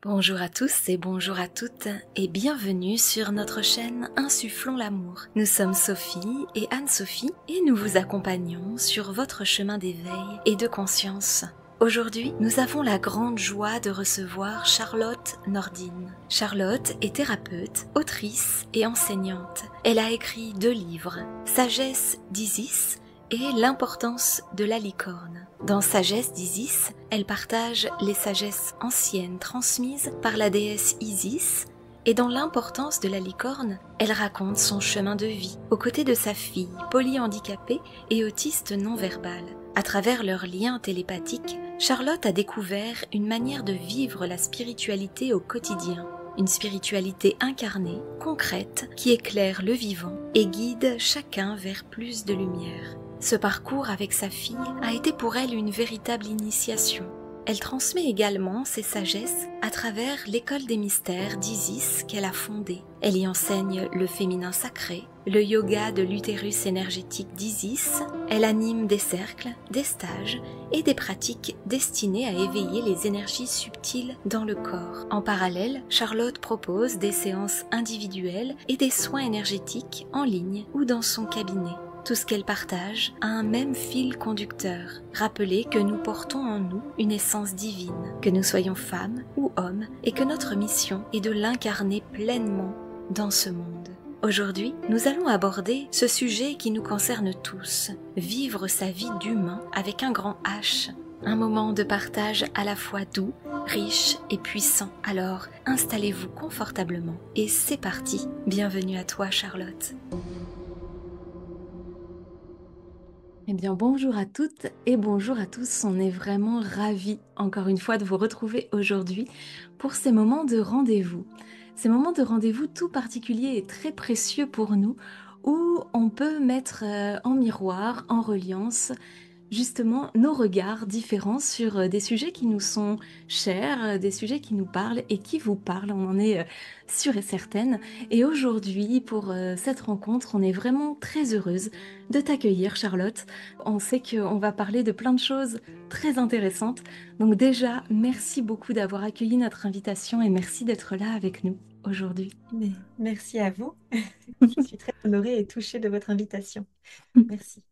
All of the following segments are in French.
Bonjour à tous et bonjour à toutes et bienvenue sur notre chaîne Insufflons l'amour. Nous sommes Sophie et Anne-Sophie et nous vous accompagnons sur votre chemin d'éveil et de conscience. Aujourd'hui, nous avons la grande joie de recevoir Charlotte Nordin. Charlotte est thérapeute, autrice et enseignante. Elle a écrit 2 livres, Sagesse d'Isis et l'importance de la licorne. Dans Sagesse d'Isis, elle partage les sagesses anciennes transmises par la déesse Isis, et dans l'importance de la licorne, elle raconte son chemin de vie aux côtés de sa fille, polyhandicapée et autiste non-verbale. À travers leur lien télépathique, Charlotte a découvert une manière de vivre la spiritualité au quotidien. Une spiritualité incarnée, concrète, qui éclaire le vivant et guide chacun vers plus de lumière. Ce parcours avec sa fille a été pour elle une véritable initiation. Elle transmet également ses sagesses à travers l'école des mystères d'Isis qu'elle a fondée. Elle y enseigne le féminin sacré, le yoga de l'utérus énergétique d'Isis. Elle anime des cercles, des stages et des pratiques destinées à éveiller les énergies subtiles dans le corps. En parallèle, Charlotte propose des séances individuelles et des soins énergétiques en ligne ou dans son cabinet. Tout ce qu'elle partage a un même fil conducteur, rappeler que nous portons en nous une essence divine, que nous soyons femmes ou hommes et que notre mission est de l'incarner pleinement dans ce monde. Aujourd'hui, nous allons aborder ce sujet qui nous concerne tous, vivre sa vie d'humain avec un grand H, un moment de partage à la fois doux, riche et puissant. Alors, installez-vous confortablement et c'est parti. Bienvenue à toi, Charlotte. Eh bien, bonjour à toutes et bonjour à tous. On est vraiment ravis, encore une fois, de vous retrouver aujourd'hui pour ces moments de rendez-vous. Ces moments de rendez-vous tout particuliers et très précieux pour nous, où on peut mettre en miroir, en reliance, justement nos regards différents sur des sujets qui nous sont chers, des sujets qui nous parlent et qui vous parlent, on en est sûre et certaine. Et aujourd'hui, pour cette rencontre, on est vraiment très heureuse de t'accueillir, Charlotte. On sait qu'on va parler de plein de choses très intéressantes. Donc déjà, merci beaucoup d'avoir accueilli notre invitation et merci d'être là avec nous aujourd'hui. Mais merci à vous. Je suis très honorée et touchée de votre invitation. Merci.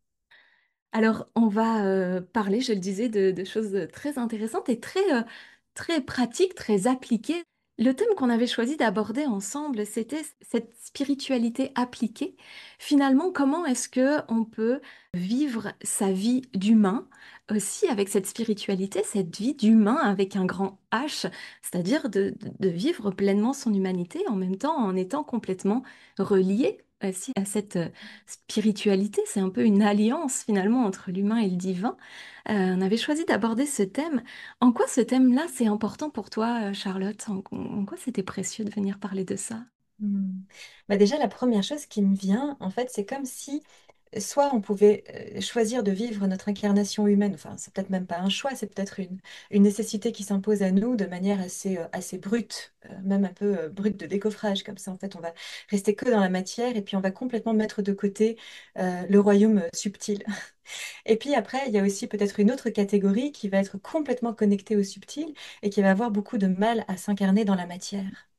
Alors, on va parler, je le disais, de choses très intéressantes et très pratiques, très appliquées. Le thème qu'on avait choisi d'aborder ensemble, c'était cette spiritualité appliquée. Finalement, comment est-ce que on peut vivre sa vie d'humain aussi avec cette spiritualité, cette vie d'humain avec un grand H, c'est-à-dire de vivre pleinement son humanité en même temps en étant complètement relié aussi à cette spiritualité, c'est un peu une alliance finalement entre l'humain et le divin. On avait choisi d'aborder ce thème. En quoi ce thème-là, c'est important pour toi, Charlotte? En quoi c'était précieux de venir parler de ça? Hmm. Déjà, la première chose qui me vient, en fait, c'est comme si soit on pouvait choisir de vivre notre incarnation humaine, enfin, c'est peut-être même pas un choix, c'est peut-être une nécessité qui s'impose à nous de manière assez brute, même un peu brute de décoffrage, comme ça, en fait, on va rester que dans la matière et puis on va complètement mettre de côté le royaume subtil. Et puis après, il y a aussi peut-être une autre catégorie qui va être complètement connectée au subtil et qui va avoir beaucoup de mal à s'incarner dans la matière.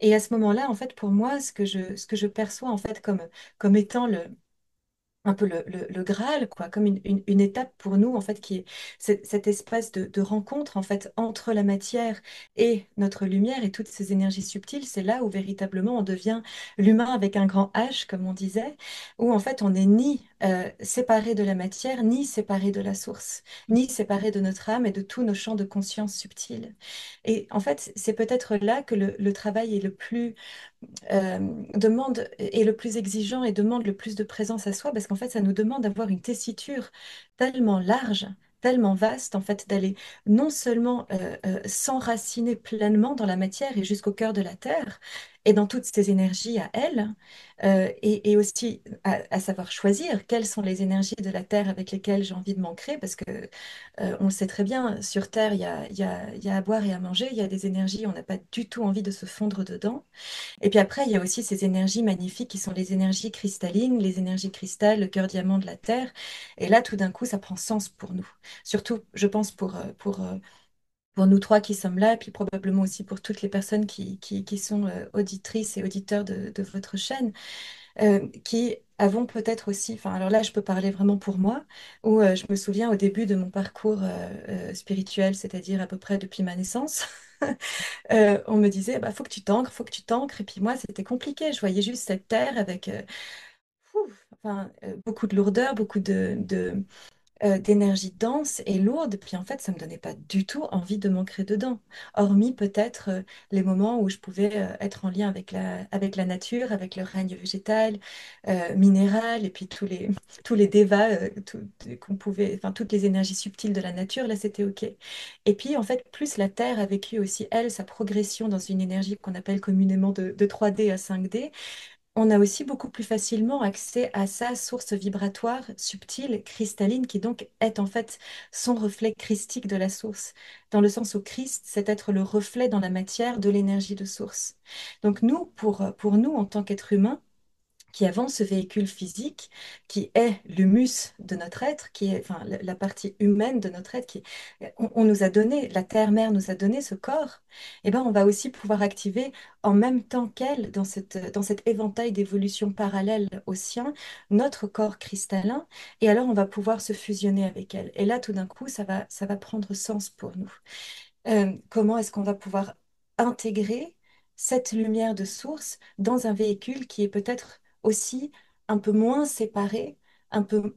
Et à ce moment-là, en fait, pour moi, ce que je perçois en fait comme étant un peu le Graal, quoi, comme une étape pour nous, en fait, qui est cet espace de rencontre, en fait, entre la matière et notre lumière et toutes ces énergies subtiles. C'est là où véritablement on devient l'humain avec un grand H, comme on disait, où en fait on n'est ni séparé de la matière, ni séparé de la source, ni séparé de notre âme et de tous nos champs de conscience subtils. Et en fait, c'est peut-être là que le travail est le plus euh, demande est le plus exigeant et demande le plus de présence à soi parce qu'en fait, ça nous demande d'avoir une tessiture tellement large, tellement vaste, en fait, d'aller non seulement s'enraciner pleinement dans la matière et jusqu'au cœur de la terre et dans toutes ces énergies à elle, et aussi à savoir choisir quelles sont les énergies de la terre avec lesquelles j'ai envie de m'ancrer parce que on le sait très bien, sur Terre, il y a à boire et à manger, il y a des énergies, on n'a pas du tout envie de se fondre dedans. Et puis après, il y a aussi ces énergies magnifiques qui sont les énergies cristallines, les énergies cristal, le cœur diamant de la Terre. Et là, tout d'un coup, ça prend sens pour nous. Surtout, je pense, pour nous trois qui sommes là, et puis probablement aussi pour toutes les personnes qui sont auditrices et auditeurs de votre chaîne, qui avons peut-être aussi, enfin alors là je peux parler vraiment pour moi, où je me souviens au début de mon parcours spirituel, c'est-à-dire à peu près depuis ma naissance, on me disait, bah, faut que tu t'ancres, et puis moi c'était compliqué, je voyais juste cette terre avec beaucoup de lourdeur, beaucoup d'énergie dense et lourde, puis en fait, ça me donnait pas du tout envie de m'ancrer dedans. Hormis peut-être les moments où je pouvais être en lien avec la nature, avec le règne végétal, minéral, et puis tous les devas qu'on pouvait, enfin toutes les énergies subtiles de la nature, là c'était OK. Et puis en fait, plus la Terre a vécu aussi, elle, sa progression dans une énergie qu'on appelle communément de 3D à 5D, on a aussi beaucoup plus facilement accès à sa source vibratoire subtile, cristalline, qui donc est en fait son reflet christique de la source, dans le sens où Christ, c'est être le reflet dans la matière de l'énergie de source. Donc nous, pour nous, en tant qu'êtres humains, qui avons ce véhicule physique, qui est l'humus de notre être, qui est enfin, la partie humaine de notre être, on nous a donné, la Terre-Mère nous a donné ce corps, et ben on va aussi pouvoir activer en même temps qu'elle, dans cet éventail d'évolution parallèle au sien, notre corps cristallin, et alors on va pouvoir se fusionner avec elle. Et là, tout d'un coup, ça va prendre sens pour nous. Comment est-ce qu'on va pouvoir intégrer cette lumière de source dans un véhicule qui est peut-être aussi un peu moins séparé, un peu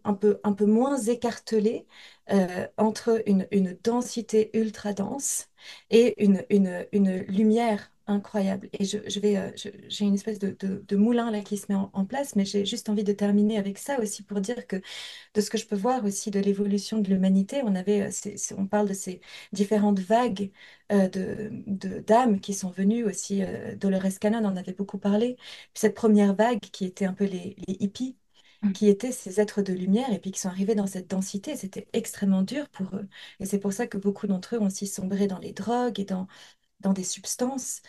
moins écartelé entre une densité ultra dense et une lumière incroyable. Et j'ai une espèce de moulin là qui se met en place, mais j'ai juste envie de terminer avec ça aussi pour dire que de ce que je peux voir aussi de l'évolution de l'humanité, on parle de ces différentes vagues d'âmes qui sont venues aussi. Dolores Cannon en avait beaucoup parlé. Puis cette première vague qui était un peu les hippies, qui étaient ces êtres de lumière et puis qui sont arrivés dans cette densité. C'était extrêmement dur pour eux. Et c'est pour ça que beaucoup d'entre eux ont aussi sombré dans les drogues et dans des substances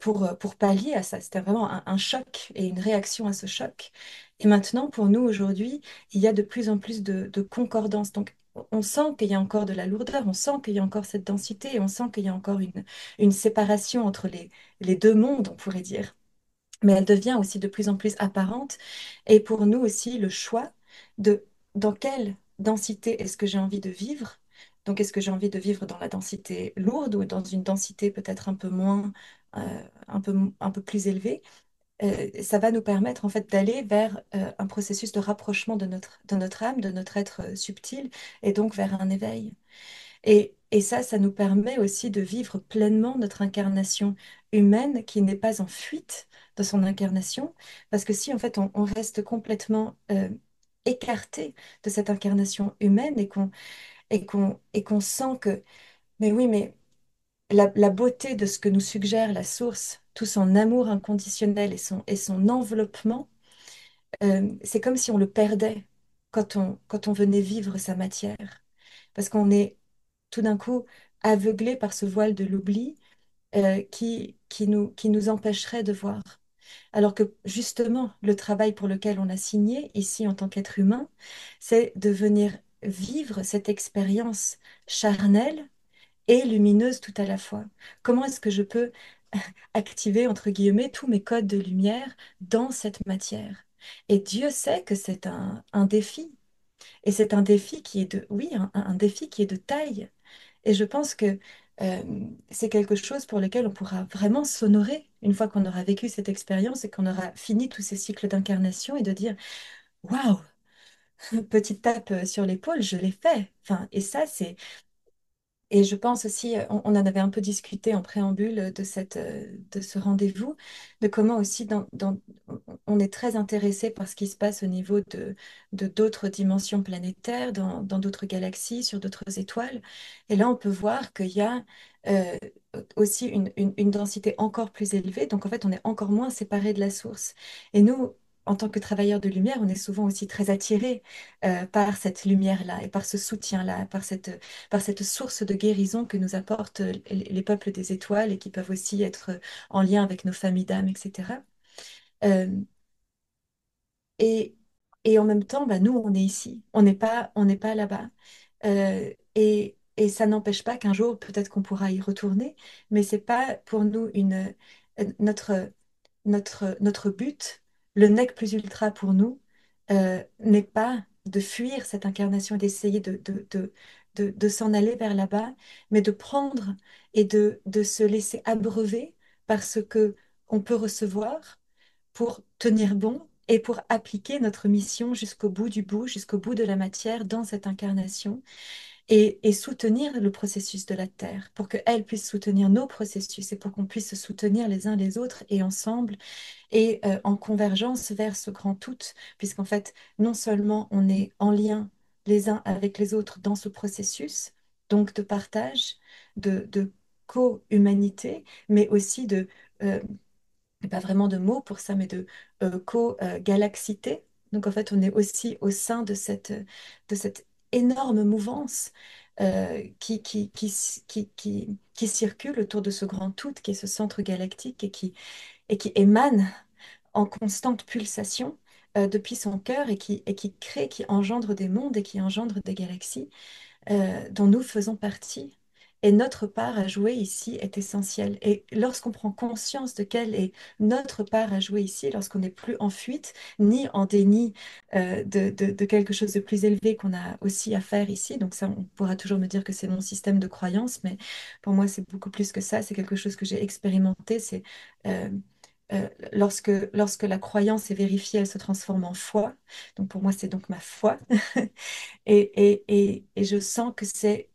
pour pallier à ça. C'était vraiment un choc et une réaction à ce choc. Et maintenant, pour nous, aujourd'hui, il y a de plus en plus de concordance. Donc, on sent qu'il y a encore de la lourdeur, on sent qu'il y a encore cette densité, et on sent qu'il y a encore une séparation entre les deux mondes, on pourrait dire, mais elle devient aussi de plus en plus apparente. Et pour nous aussi, le choix de dans quelle densité est-ce que j'ai envie de vivre. Donc, est-ce que j'ai envie de vivre dans la densité lourde ou dans une densité peut-être un peu moins, un peu plus élevée? Ça va nous permettre en fait d'aller vers un processus de rapprochement de notre âme, de notre être subtil, et donc vers un éveil. Et ça nous permet aussi de vivre pleinement notre incarnation humaine qui n'est pas en fuite de son incarnation. Parce que si en fait on reste complètement écarté de cette incarnation humaine et qu'on sent que, mais oui, mais la beauté de ce que nous suggère la source, tout son amour inconditionnel et son enveloppement, c'est comme si on le perdait quand on venait vivre sa matière. Parce qu'on est tout d'un coup aveuglé par ce voile de l'oubli qui nous empêcherait de voir. Alors que justement, le travail pour lequel on a signé ici en tant qu'être humain, c'est de venir vivre cette expérience charnelle et lumineuse tout à la fois. Comment est-ce que je peux activer, entre guillemets, tous mes codes de lumière dans cette matière? Et Dieu sait que c'est un défi. Et c'est un défi qui est oui, un défi qui est de taille. Et je pense que c'est quelque chose pour lequel on pourra vraiment s'honorer une fois qu'on aura vécu cette expérience et qu'on aura fini tous ces cycles d'incarnation et de dire, waouh, petite tape sur l'épaule, je l'ai fait. Enfin, et ça, et je pense aussi, on en avait un peu discuté en préambule de ce rendez-vous, de comment aussi on est très intéressé par ce qui se passe au niveau de d'autres dimensions planétaires, dans d'autres galaxies, sur d'autres étoiles. Et là, on peut voir qu'il y a euh, aussi une densité encore plus élevée. Donc, en fait, on est encore moins séparé de la source. Et nous, en tant que travailleurs de lumière, on est souvent aussi très attirés par cette lumière-là et par ce soutien-là, par cette source de guérison que nous apportent les peuples des étoiles et qui peuvent aussi être en lien avec nos familles d'âmes, etc. Euh, et, et en même temps, bah, nous, on est ici, on n'est pas là-bas. et ça n'empêche pas qu'un jour, peut-être qu'on pourra y retourner, mais c'est pas pour nous notre, notre but, le nec plus ultra pour nous, n'est pas de fuir cette incarnation et d'essayer de s'en aller vers là-bas, mais de prendre et de se laisser abreuver par ce que on peut recevoir pour tenir bon et pour appliquer notre mission jusqu'au bout du bout, jusqu'au bout de la matière dans cette incarnation et soutenir le processus de la Terre pour qu'elle puisse soutenir nos processus et pour qu'on puisse se soutenir les uns les autres et ensemble et en convergence vers ce grand tout, puisqu'en fait, non seulement on est en lien les uns avec les autres dans ce processus, donc de partage, de co-humanité, mais aussi euh, pas vraiment de mots pour ça, mais de co-galaxité. Donc en fait, on est aussi au sein de cette énorme mouvance qui circule autour de ce grand tout, qui est ce centre galactique et qui émane en constante pulsation depuis son cœur et qui crée, qui engendre des mondes et qui engendre des galaxies dont nous faisons partie. Et notre part à jouer ici est essentielle. Et lorsqu'on prend conscience de quelle est notre part à jouer ici, lorsqu'on n'est plus en fuite, ni en déni de quelque chose de plus élevé qu'on a aussi à faire ici, donc ça, on pourra toujours me dire que c'est mon système de croyance, mais pour moi, c'est beaucoup plus que ça. C'est quelque chose que j'ai expérimenté. C'est euh, lorsque la croyance est vérifiée, elle se transforme en foi. Donc pour moi, c'est donc ma foi. Et je sens que c'est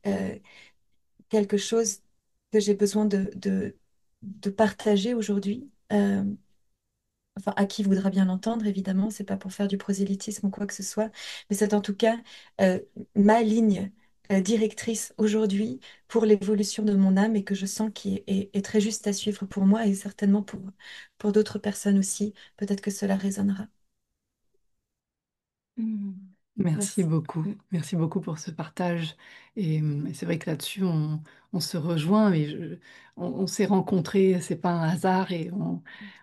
quelque chose que j'ai besoin de partager aujourd'hui. Enfin, à qui voudra bien l'entendre, évidemment, c'est pas pour faire du prosélytisme ou quoi que ce soit, mais c'est en tout cas euh, ma ligne directrice aujourd'hui pour l'évolution de mon âme et que je sens est très juste à suivre pour moi et certainement pour d'autres personnes aussi. Peut-être que cela résonnera. Hmm. Merci Merci. beaucoup. Merci beaucoup pour ce partage. Et c'est vrai que là-dessus, on se rejoint. On s'est rencontrés, c'est pas un hasard.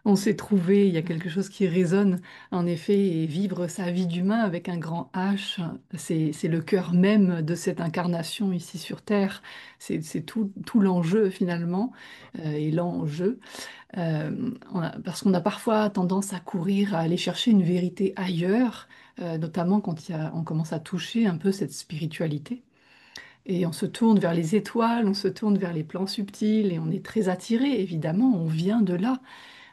On s'est trouvé. Il y a quelque chose qui résonne, en effet. Et vivre sa vie d'humain avec un grand H, c'est le cœur même de cette incarnation ici sur Terre. C'est tout l'enjeu, finalement, et l'enjeu. Parce qu'on a parfois tendance à courir, à aller chercher une vérité ailleurs, notamment quand on commence à toucher un peu cette spiritualité. Et on se tourne vers les étoiles, on se tourne vers les plans subtils et on est très attiré, évidemment, on vient de là,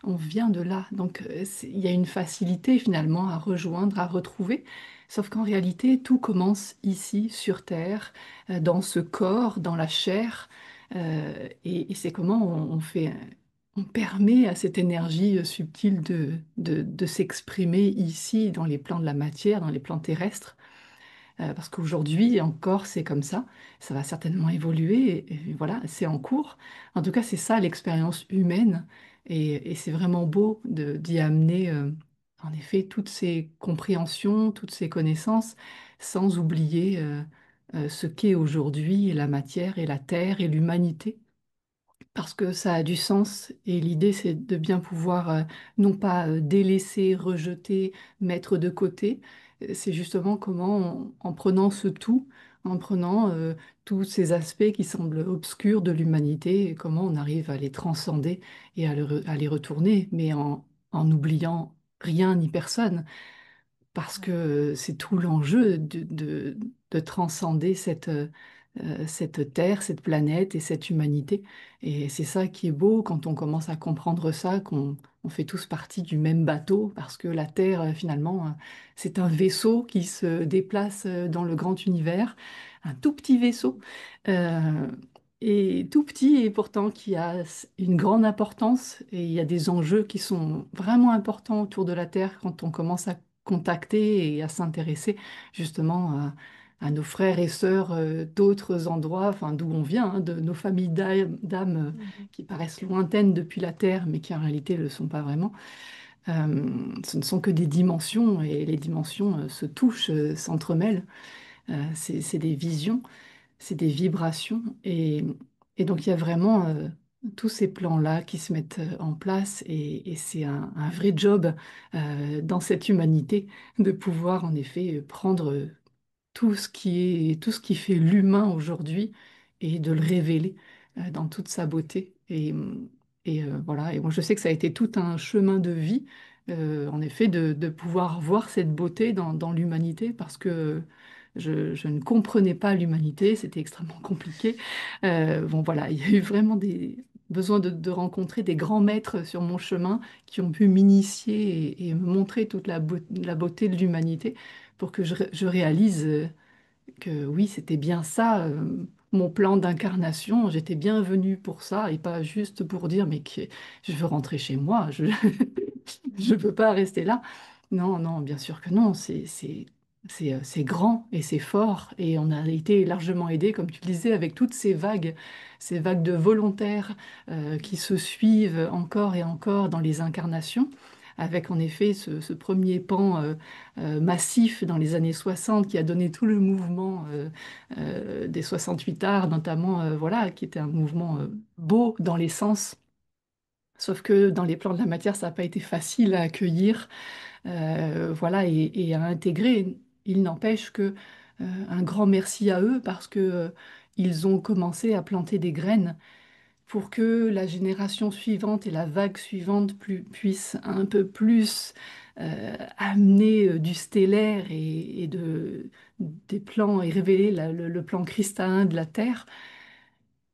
on vient de là. Donc il y a une facilité finalement à rejoindre, à retrouver. Sauf qu'en réalité, tout commence ici, sur Terre, dans ce corps, dans la chair. Et c'est comment on fait, on permet à cette énergie subtile de s'exprimer ici, dans les plans de la matière, dans les plans terrestres. Parce qu'aujourd'hui encore, c'est comme ça va certainement évoluer, et voilà, c'est en cours. En tout cas, c'est ça l'expérience humaine, et c'est vraiment beau d'y amener, en effet, toutes ces compréhensions, toutes ces connaissances, sans oublier ce qu'est aujourd'hui la matière et la terre et l'humanité parce que ça a du sens et l'idée c'est de bien pouvoir non pas délaisser, rejeter, mettre de côté, c'est justement comment en prenant ce tout, en prenant tous ces aspects qui semblent obscurs de l'humanité, et comment on arrive à les transcender et à les retourner, mais en n'oubliant rien ni personne parce que c'est tout l'enjeu de transcender cette terre, cette planète et cette humanité. Et c'est ça qui est beau quand on commence à comprendre ça, qu'on fait tous partie du même bateau, parce que la Terre, finalement, c'est un vaisseau qui se déplace dans le grand univers, un tout petit vaisseau. euh, et tout petit et pourtant qui a une grande importance et il y a des enjeux qui sont vraiment importants autour de la Terre quand on commence à contacter et à s'intéresser justement à nos frères et sœurs d'autres endroits, enfin d'où on vient, hein, de nos familles d'âmes Mhm. qui paraissent lointaines depuis la Terre, mais qui en réalité ne le sont pas vraiment. Ce ne sont que des dimensions et les dimensions se touchent, s'entremêlent. C'est des visions, c'est des vibrations et donc il y a vraiment tous ces plans-là qui se mettent en place et c'est un vrai job dans cette humanité de pouvoir en effet prendre tout ce qui fait l'humain aujourd'hui et de le révéler dans toute sa beauté. Voilà, et moi je sais que ça a été tout un chemin de vie, en effet, de pouvoir voir cette beauté dans l'humanité, parce que je ne comprenais pas l'humanité, c'était extrêmement compliqué. Bon voilà, il y a eu vraiment des besoin de rencontrer des grands maîtres sur mon chemin qui ont pu m'initier et me montrer toute la beauté de l'humanité pour que je réalise que oui, c'était bien ça, mon plan d'incarnation. J'étais bien venue pour ça et pas juste pour dire mais je veux rentrer chez moi, je je peux pas rester là. Non, non, bien sûr que non. C'est grand et c'est fort et on a été largement aidé, comme tu le disais, avec toutes ces vagues de volontaires qui se suivent encore et encore dans les incarnations. Avec en effet ce premier pan massif dans les années 60 qui a donné tout le mouvement des 68 arts, notamment, voilà, qui était un mouvement beau dans l'essence. Sauf que dans les plans de la matière, ça n'a pas été facile à accueillir, voilà, et à intégrer. Il n'empêche que un grand merci à eux parce que ils ont commencé à planter des graines pour que la génération suivante et la vague suivante puissent un peu plus amener du stellaire des plans et révéler le plan cristallin de la Terre.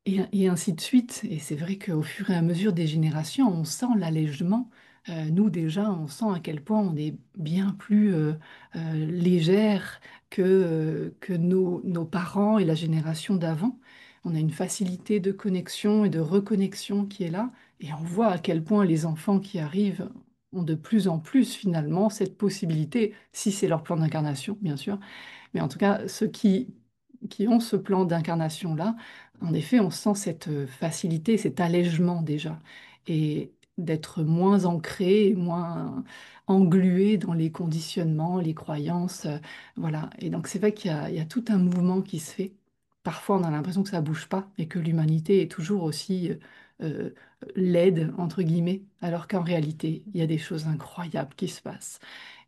Et ainsi de suite. Et c'est vrai qu'au fur et à mesure des générations, on sent l'allègement. Nous, déjà, on sent à quel point on est bien plus légère que nos parents et la génération d'avant. On a une facilité de connexion et de reconnexion qui est là. Et on voit à quel point les enfants qui arrivent ont de plus en plus, finalement, cette possibilité, si c'est leur plan d'incarnation, bien sûr. Mais en tout cas, ceux qui ont ce plan d'incarnation-là, en effet, on sent cette facilité, cet allègement déjà, et d'être moins ancré, moins englué dans les conditionnements, les croyances, voilà. Et donc c'est vrai il y a tout un mouvement qui se fait. Parfois, on a l'impression que ça bouge pas et que l'humanité est toujours aussi euh, laide, entre guillemets, alors qu'en réalité, il y a des choses incroyables qui se passent.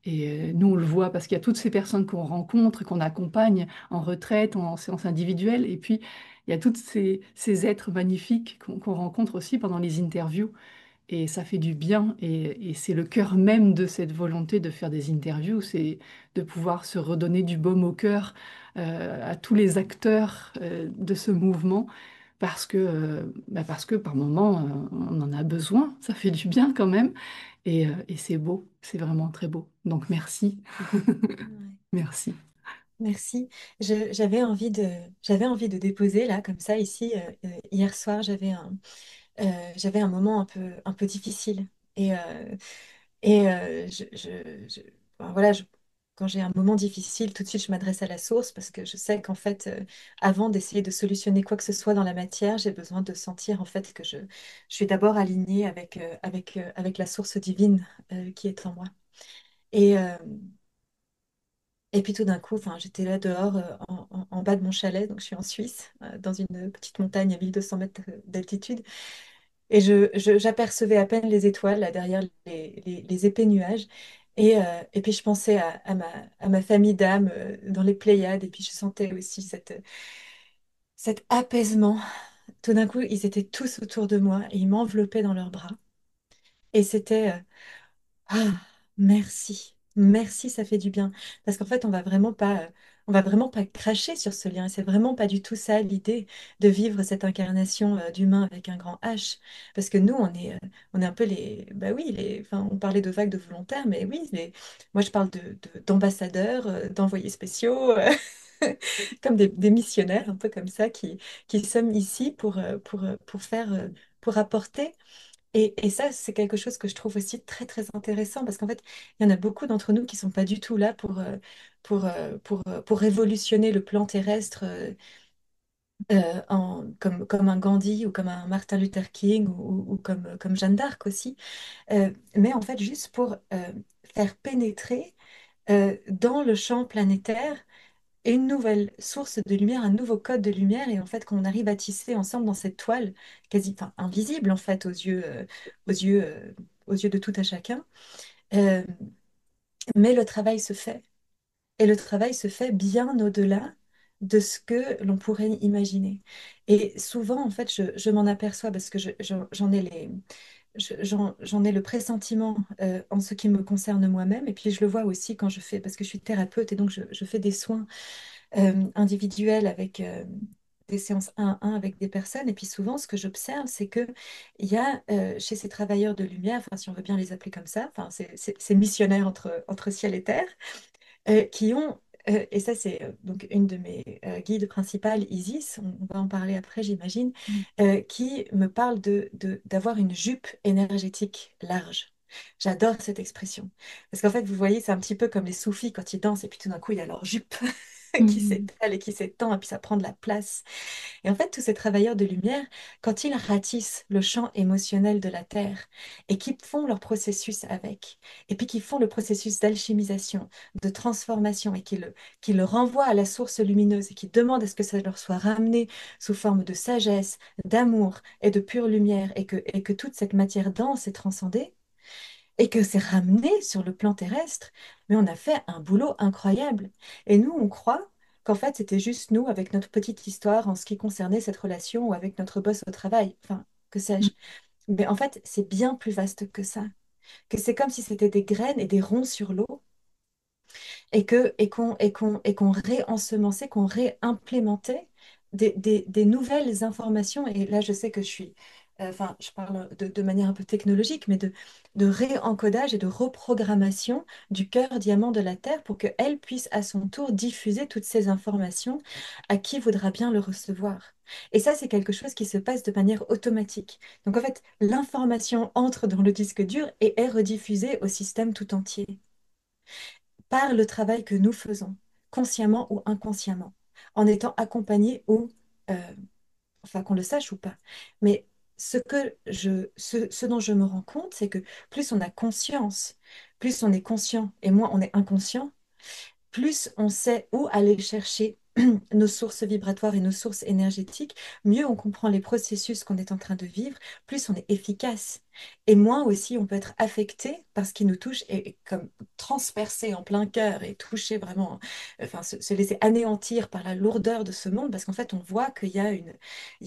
Et nous, on le voit parce qu'il y a toutes ces personnes qu'on rencontre, qu'on accompagne en retraite, en séance individuelle. Et puis, il y a tous ces êtres magnifiques qu'on rencontre aussi pendant les interviews. Et ça fait du bien. Et c'est le cœur même de cette volonté de faire des interviews, c'est de pouvoir se redonner du baume au cœur à tous les acteurs de ce mouvement. Parce que par moment, on en a besoin. Ça fait du bien quand même. Et c'est beau, c'est vraiment très beau. Donc merci, Ouais. merci. Merci. J'avais envie de déposer là, comme ça, ici. Hier soir, j'avais un moment un peu difficile. Et, euh, enfin, voilà, quand j'ai un moment difficile, tout de suite, je m'adresse à la source parce que je sais qu'en fait, avant d'essayer de solutionner quoi que ce soit dans la matière, j'ai besoin de sentir en fait que je suis d'abord alignée avec la source divine qui est en moi. Et, euh, et puis tout d'un coup, enfin, j'étais là dehors en bas de mon chalet, donc je suis en Suisse, dans une petite montagne à 1200 mètres d'altitude. Et j'apercevais à peine les étoiles là, derrière les épais nuages. Et puis je pensais à ma famille d'âmes dans les Pléiades. Et puis je sentais aussi cet apaisement. Tout d'un coup, ils étaient tous autour de moi et ils m'enveloppaient dans leurs bras. Et c'était ah, merci. Merci, ça fait du bien. Parce qu'en fait, on va vraiment pas cracher sur ce lien. Et c'est vraiment pas du tout ça l'idée de vivre cette incarnation d'humain avec un grand H. Parce que nous, on est un peu bah oui, enfin, on parlait de vagues de volontaires, mais oui, moi je parle d'ambassadeurs, d'envoyés spéciaux, comme des missionnaires, un peu comme ça, qui sommes ici pour faire, pour apporter. Et ça, c'est quelque chose que je trouve aussi très, très intéressant parce qu'en fait, il y en a beaucoup d'entre nous qui sont pas du tout là pour révolutionner le plan terrestre comme un Gandhi ou comme un Martin Luther King ou comme Jeanne d'Arc aussi, mais en fait, juste pour faire pénétrer dans le champ planétaire une nouvelle source de lumière, un nouveau code de lumière, et en fait qu'on arrive à tisser ensemble dans cette toile quasi, enfin, invisible en fait aux yeux, euh, aux yeux de tout à chacun. Euh, mais le travail se fait, et le travail se fait bien au-delà de ce que l'on pourrait imaginer. Et souvent, en fait, je m'en aperçois parce que j'en ai j'en ai le pressentiment en ce qui me concerne moi-même. Et puis, je le vois aussi quand je fais, parce que je suis thérapeute et donc je fais des soins individuels avec des séances 1 à 1 avec des personnes. Et puis, souvent, ce que j'observe, c'est que il y a chez ces travailleurs de lumière, enfin, si on veut bien les appeler comme ça, enfin, ces missionnaires entre ciel et terre, qui ont, et ça c'est donc une de mes guides principales, Isis, on va en parler après j'imagine, Mm. qui me parle d'avoir une jupe énergétique large. J'adore cette expression. Parce qu'en fait, vous voyez, c'est un petit peu comme les soufis quand ils dansent et puis tout d'un coup, il y a leur jupe qui Mm. s'étale et qui s'étend et puis ça prend de la place. Et en fait, tous ces travailleurs de lumière, quand ils ratissent le champ émotionnel de la Terre et qu'ils font leur processus avec, et puis qu'ils font le processus d'alchimisation, de transformation, et qu'ils le renvoient à la source lumineuse et qu'ils demandent à ce que ça leur soit ramené sous forme de sagesse, d'amour et de pure lumière, et que toute cette matière dense est transcendée, et que c'est ramené sur le plan terrestre, mais on a fait un boulot incroyable. Et nous, on croit qu'en fait, c'était juste nous avec notre petite histoire en ce qui concernait cette relation ou avec notre boss au travail, enfin, que sais-je. Mais en fait, c'est bien plus vaste que ça. Que c'est comme si c'était des graines et des ronds sur l'eau et qu'on réensemençait, qu'on réimplémentait des nouvelles informations. Et là, je sais que je suis, enfin, je parle de manière un peu technologique, mais de réencodage et de reprogrammation du cœur diamant de la Terre pour qu'elle puisse à son tour diffuser toutes ces informations à qui voudra bien le recevoir. Et ça, c'est quelque chose qui se passe de manière automatique. Donc, en fait, l'information entre dans le disque dur et est rediffusée au système tout entier par le travail que nous faisons, consciemment ou inconsciemment, en étant accompagnés ou, euh, enfin qu'on le sache ou pas. Mais ce dont je me rends compte, c'est que plus on a conscience, plus on est conscient et moins on est inconscient, plus on sait où aller chercher nos sources vibratoires et nos sources énergétiques, mieux on comprend les processus qu'on est en train de vivre, plus on est efficace. Et moins aussi on peut être affecté par ce qui nous touche et comme transpercé en plein cœur et touché vraiment, enfin se laisser anéantir par la lourdeur de ce monde, parce qu'en fait on voit il y a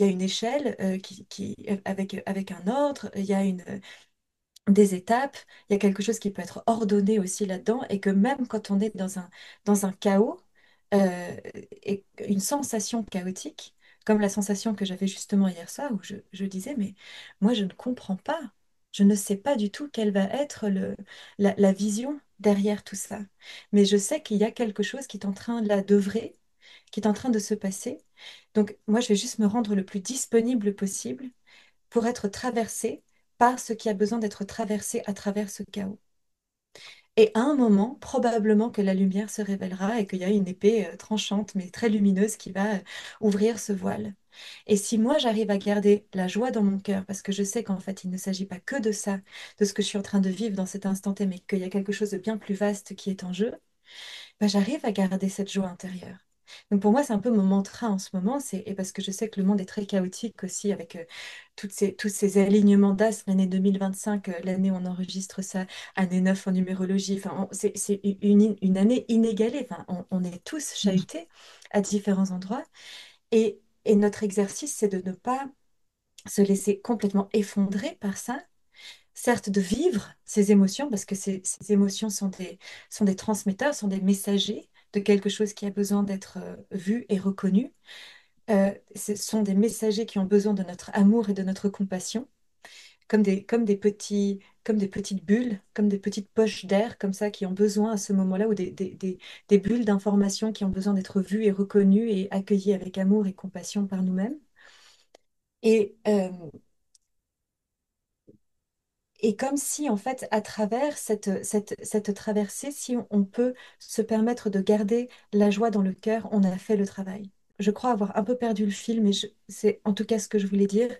une échelle avec un ordre, il y a des étapes, il y a quelque chose qui peut être ordonné aussi là-dedans, et que même quand on est dans un chaos, et une sensation chaotique, comme la sensation que j'avais justement hier soir, où je disais, mais moi je ne comprends pas, je ne sais pas du tout quelle va être la vision derrière tout ça. Mais je sais qu'il y a quelque chose qui est en train là d'œuvrer, qui est en train de se passer. Donc moi je vais juste me rendre le plus disponible possible pour être traversé par ce qui a besoin d'être traversé à travers ce chaos. Et à un moment, probablement que la lumière se révélera et qu'il y a une épée tranchante mais très lumineuse qui va ouvrir ce voile. Et si moi j'arrive à garder la joie dans mon cœur, parce que je sais qu'en fait il ne s'agit pas que de ça, de ce que je suis en train de vivre dans cet instant T, mais qu'il y a quelque chose de bien plus vaste qui est en jeu, bah, j'arrive à garder cette joie intérieure. Donc pour moi, c'est un peu mon mantra en ce moment, et parce que je sais que le monde est très chaotique aussi avec tous ces alignements d'astres, l'année 2025, l'année où on enregistre ça, année 9 en numérologie, enfin, c'est une année inégalée, enfin, on est tous Mm. chahutés à différents endroits, et notre exercice, c'est de ne pas se laisser complètement effondrer par ça, certes de vivre ces émotions, parce que ces émotions sont des transmetteurs, sont des messagers de quelque chose qui a besoin d'être vu et reconnu. Ce sont des messagers qui ont besoin de notre amour et de notre compassion, comme des petites bulles, comme des petites poches d'air, comme ça, qui ont besoin à ce moment-là, ou des bulles d'information qui ont besoin d'être vues et reconnues et accueillies avec amour et compassion par nous-mêmes. Et, euh, Et comme si, en fait, à travers cette traversée, si on peut se permettre de garder la joie dans le cœur, on a fait le travail. Je crois avoir un peu perdu le fil, mais c'est en tout cas ce que je voulais dire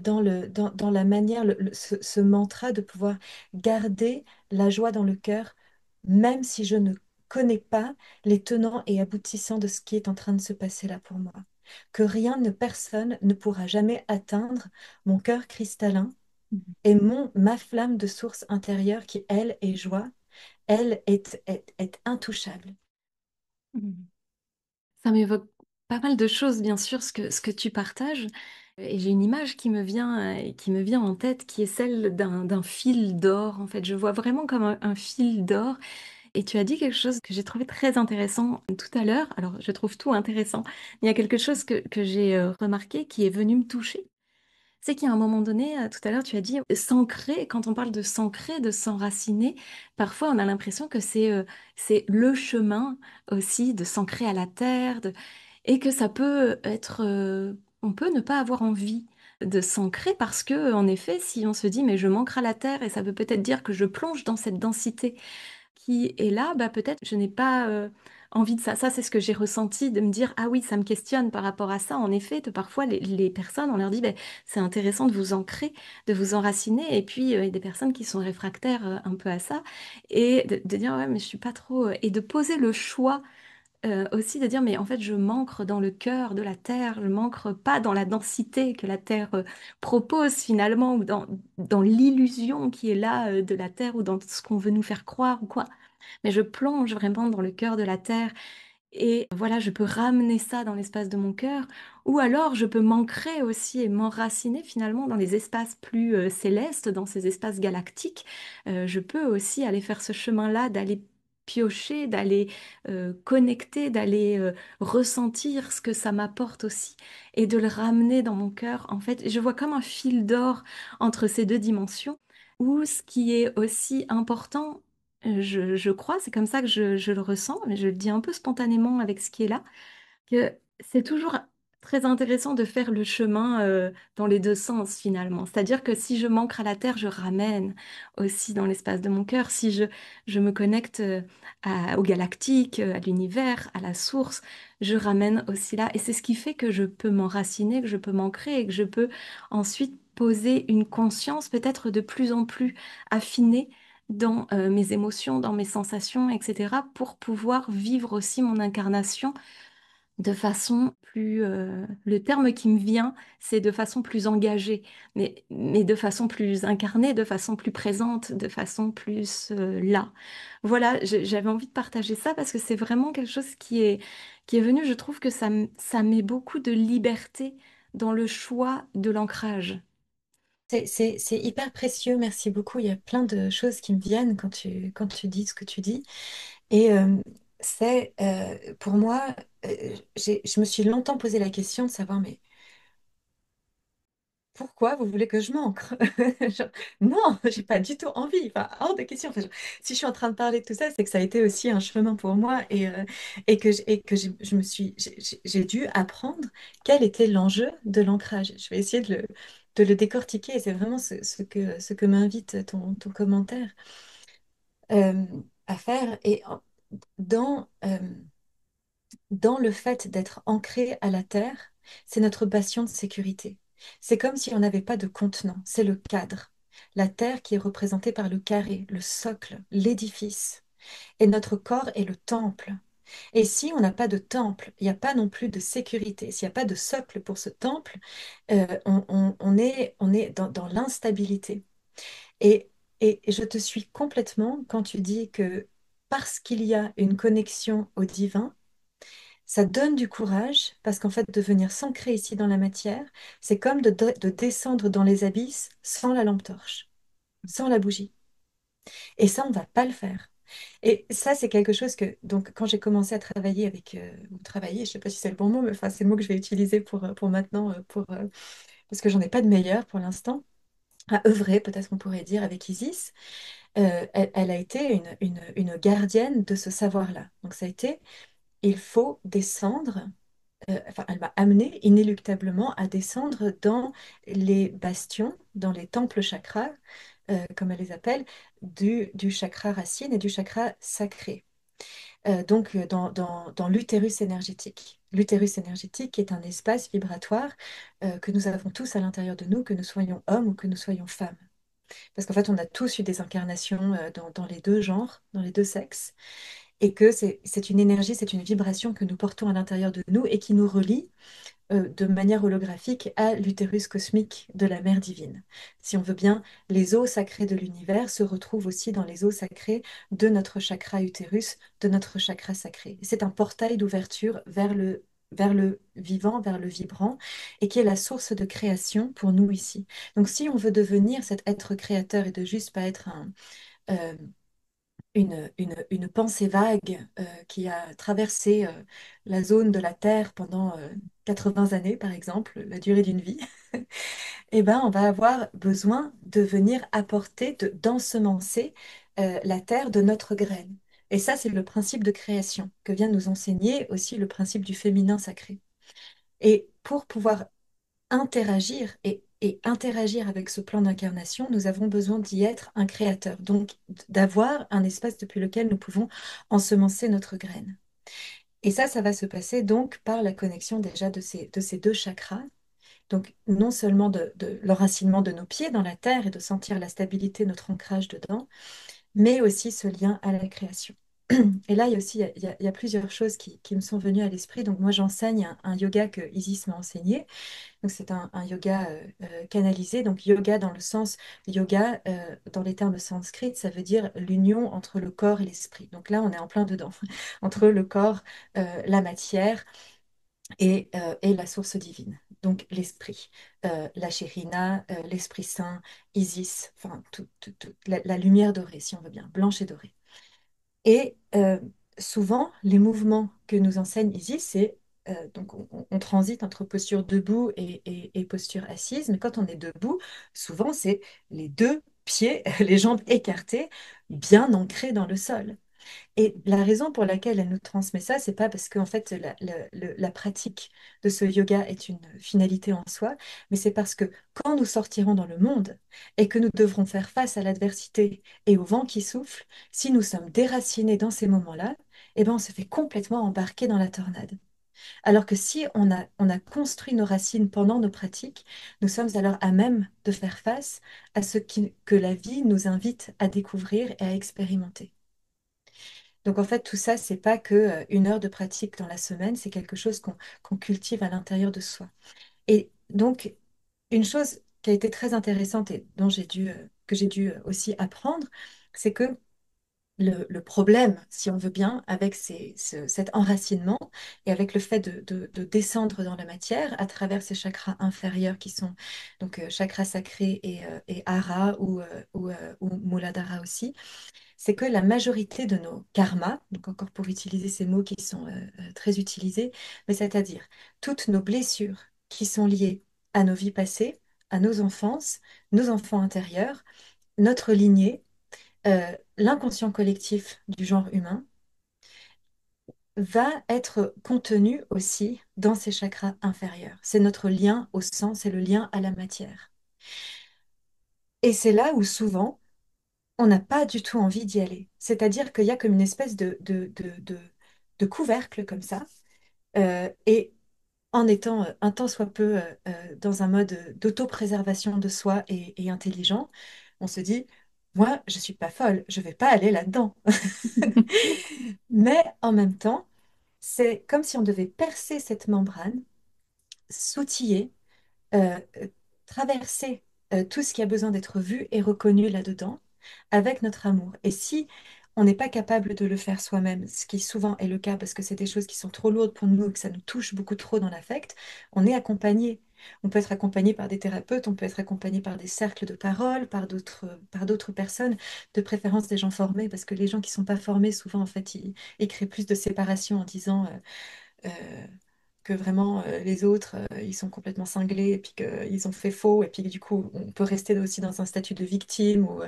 dans la manière, ce mantra de pouvoir garder la joie dans le cœur, même si je ne connais pas les tenants et aboutissants de ce qui est en train de se passer là pour moi. Que rien, personne ne pourra jamais atteindre mon cœur cristallin et ma flamme de source intérieure qui, elle, est joie, elle est intouchable. Mm. Ça m'évoque pas mal de choses, bien sûr, ce que tu partages. Et j'ai une image qui me vient en tête, qui est celle d'un fil d'or. En fait, je vois vraiment comme un fil d'or. Et tu as dit quelque chose que j'ai trouvé très intéressant tout à l'heure. Alors, je trouve tout intéressant. Il y a quelque chose que j'ai remarqué qui est venu me toucher. C'est qu'il y a un moment donné, tout à l'heure, tu as dit s'ancrer. Quand on parle de s'ancrer, de s'enraciner, parfois on a l'impression que c'est le chemin aussi de s'ancrer à la terre, et que ça peut être, on peut ne pas avoir envie de s'ancrer parce que, en effet, si on se dit mais je m'ancre à la terre, et ça veut peut-être dire que je plonge dans cette densité qui est là, bah peut-être je n'ai pas envie de ça. Ça, c'est ce que j'ai ressenti, de me dire, ah oui, ça me questionne par rapport à ça. En effet, parfois, les personnes, on leur dit, ben, c'est intéressant de vous ancrer, de vous enraciner. Et puis, il y a des personnes qui sont réfractaires un peu à ça. Et de dire, ouais, mais je suis pas trop... et de poser le choix aussi, de dire, mais en fait, je m'ancre dans le cœur de la terre, je m'ancre pas dans la densité que la terre propose finalement, ou dans l'illusion qui est là de la terre, ou dans ce qu'on veut nous faire croire ou quoi. Mais je plonge vraiment dans le cœur de la terre, et voilà, je peux ramener ça dans l'espace de mon cœur, ou alors je peux m'ancrer aussi et m'enraciner finalement dans les espaces plus célestes, dans ces espaces galactiques. Je peux aussi aller faire ce chemin-là, d'aller piocher, d'aller connecter, d'aller ressentir ce que ça m'apporte aussi, et de le ramener dans mon cœur. En fait, je vois comme un fil d'or entre ces deux dimensions, où ce qui est aussi important, je crois, c'est comme ça que je le ressens, mais je le dis un peu spontanément avec ce qui est là, que c'est toujours très intéressant de faire le chemin dans les deux sens finalement. C'est-à-dire que si je m'ancre à la terre, je ramène aussi dans l'espace de mon cœur. Si je me connecte au galactique, à l'univers, à la source, je ramène aussi là. Et c'est ce qui fait que je peux m'enraciner, que je peux m'ancrer, et que je peux ensuite poser une conscience peut-être de plus en plus affinée dans mes émotions, dans mes sensations, etc., pour pouvoir vivre aussi mon incarnation de façon plus... le terme qui me vient, c'est de façon plus engagée, mais de façon plus incarnée, de façon plus présente, de façon plus là. Voilà, j'avais envie de partager ça parce que c'est vraiment quelque chose qui est venu. Je trouve que ça met beaucoup de liberté dans le choix de l'ancrage. C'est hyper précieux, merci beaucoup. Il y a plein de choses qui me viennent quand tu dis ce que tu dis. Et pour moi, je me suis longtemps posé la question de savoir, mais pourquoi vous voulez que je m'ancre? Genre, non, j'ai pas du tout envie. Enfin, hors de question. Enfin, si je suis en train de parler de tout ça, c'est que ça a été aussi un chemin pour moi, et que je me suis, j'ai dû apprendre quel était l'enjeu de l'ancrage. Je vais essayer de le décortiquer, et c'est vraiment ce que m'invite ton commentaire euh, à faire. Dans, euh, dans le fait d'être ancré à la terre, c'est notre bastion de sécurité. C'est comme si on n'avait pas de contenant, c'est le cadre. La terre qui est représentée par le carré, le socle, l'édifice. Et notre corps est le temple. Et si on n'a pas de temple, il n'y a pas non plus de sécurité. S'il n'y a pas de socle pour ce temple, on est dans l'instabilité. Et, et je te suis complètement quand tu dis que parce qu'il y a une connexion au divin, ça donne du courage parce qu'en fait, de venir s'ancrer ici dans la matière, c'est comme de descendre dans les abysses sans la lampe torche, sans la bougie. Et ça, on va pas le faire. Et ça, c'est quelque chose que, donc, quand j'ai commencé à travailler avec, ou travailler, je sais pas si c'est le bon mot, mais enfin, c'est le mot que je vais utiliser pour maintenant, parce que j'en ai pas de meilleur pour l'instant, à œuvrer, peut-être qu'on pourrait dire, avec Isis. Elle a été une gardienne de ce savoir-là. Donc, ça a été, il faut descendre. Enfin, elle m'a amené inéluctablement à descendre dans les bastions, dans les temples chakras, comme elle les appelle, du chakra racine et du chakra sacré. Dans l'utérus énergétique. L'utérus énergétique est un espace vibratoire que nous avons tous à l'intérieur de nous, que nous soyons hommes ou que nous soyons femmes. Parce qu'en fait, on a tous eu des incarnations dans les deux genres, dans les deux sexes, et que c'est une énergie, c'est une vibration que nous portons à l'intérieur de nous et qui nous relie de manière holographique à l'utérus cosmique de la mère divine. Si on veut bien, les eaux sacrées de l'univers se retrouvent aussi dans les eaux sacrées de notre chakra utérus, de notre chakra sacré. C'est un portail d'ouverture vers vers le vivant, vers le vibrant, et qui est la source de création pour nous ici. Donc si on veut devenir cet être créateur et de juste pas être euh, une pensée vague qui a traversé la zone de la Terre pendant 80 années, par exemple, la durée d'une vie, eh ben, on va avoir besoin de venir apporter, d'ensemencer la terre de notre graine. Et ça, c'est le principe de création que vient nous enseigner aussi le principe du féminin sacré. Et pour pouvoir interagir et interagir avec ce plan d'incarnation, nous avons besoin d'y être un créateur, donc d'avoir un espace depuis lequel nous pouvons ensemencer notre graine. Et ça va se passer donc par la connexion déjà de ces deux chakras, donc, non seulement de l'enracinement de nos pieds dans la terre et de sentir la stabilité, notre ancrage dedans, mais aussi ce lien à la création. Et là, il y a aussi il y a plusieurs choses qui me sont venues à l'esprit. Donc, moi, j'enseigne un yoga que Isis m'a enseigné. Donc, c'est un yoga canalisé. Donc, yoga dans le sens, yoga, dans les termes sanskrit, ça veut dire l'union entre le corps et l'esprit. Donc là, on est en plein dedans, entre le corps, la matière et la source divine, donc l'esprit, la Shérina, l'Esprit Saint, Isis, enfin la lumière dorée, si on veut bien, blanche et dorée. Et souvent, les mouvements que nous enseigne Isis, c'est donc on transite entre posture debout et posture assise, mais quand on est debout, souvent c'est les deux pieds, les jambes écartées, bien ancrées dans le sol. Et la raison pour laquelle elle nous transmet ça, c'est pas parce qu'en fait la pratique de ce yoga est une finalité en soi, mais c'est parce que quand nous sortirons dans le monde et que nous devrons faire face à l'adversité et au vent qui souffle, si nous sommes déracinés dans ces moments-là, eh ben on se fait complètement embarquer dans la tornade. Alors que si on a construit nos racines pendant nos pratiques, nous sommes alors à même de faire face à que la vie nous invite à découvrir et à expérimenter. Donc en fait, tout ça, c'est pas que une heure de pratique dans la semaine, c'est quelque chose qu'on cultive à l'intérieur de soi. Et donc, une chose qui a été très intéressante et que j'ai dû aussi apprendre, c'est que le problème, si on veut bien, avec cet enracinement et avec le fait de descendre dans la matière à travers ces chakras inférieurs qui sont donc chakras sacrés et hara ou muladhara aussi, c'est que la majorité de nos karmas, donc encore pour utiliser ces mots qui sont très utilisés, mais c'est-à-dire toutes nos blessures qui sont liées à nos vies passées, à nos enfances, nos enfants intérieurs, notre lignée, l'inconscient collectif du genre humain, va être contenu aussi dans ces chakras inférieurs. C'est notre lien au sang, c'est le lien à la matière. Et c'est là où souvent, on n'a pas du tout envie d'y aller. C'est-à-dire qu'il y a comme une espèce de couvercle comme ça. Et en étant un tant soit peu dans un mode d'autopréservation de soi et intelligent, on se dit, moi, je suis pas folle, je vais pas aller là-dedans. Mais en même temps, c'est comme si on devait percer cette membrane, s'outiller, euh, traverser tout ce qui a besoin d'être vu et reconnu là-dedans avec notre amour. Et si on n'est pas capable de le faire soi-même, ce qui souvent est le cas parce que c'est des choses qui sont trop lourdes pour nous et que ça nous touche beaucoup trop dans l'affect, on est accompagné. On peut être accompagné par des thérapeutes, on peut être accompagné par des cercles de parole, par d'autres personnes, de préférence des gens formés, parce que les gens qui sont pas formés, souvent, en fait, ils créent plus de séparation en disant que vraiment les autres, ils sont complètement cinglés et puis qu'ils ont fait faux et puis que, du coup, on peut rester aussi dans un statut de victime ou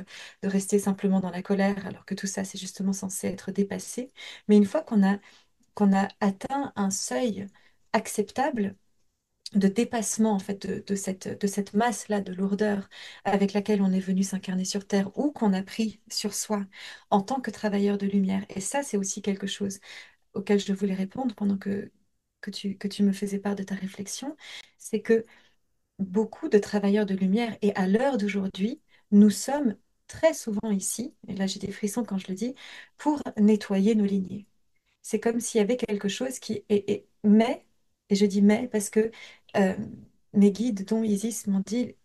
de rester simplement dans la colère alors que tout ça, c'est justement censé être dépassé. Mais une fois qu'on a atteint un seuil acceptable de dépassement en fait de cette masse-là de lourdeur avec laquelle on est venu s'incarner sur Terre ou qu'on a pris sur soi en tant que travailleur de lumière. Et ça, c'est aussi quelque chose auquel je voulais répondre pendant que tu me faisais part de ta réflexion, c'est que beaucoup de travailleurs de lumière, et à l'heure d'aujourd'hui, nous sommes très souvent ici, et là j'ai des frissons quand je le dis, pour nettoyer nos lignées. C'est comme s'il y avait quelque chose mais, et je dis mais parce que euh, mes guides, dont Isis, m'ont dit,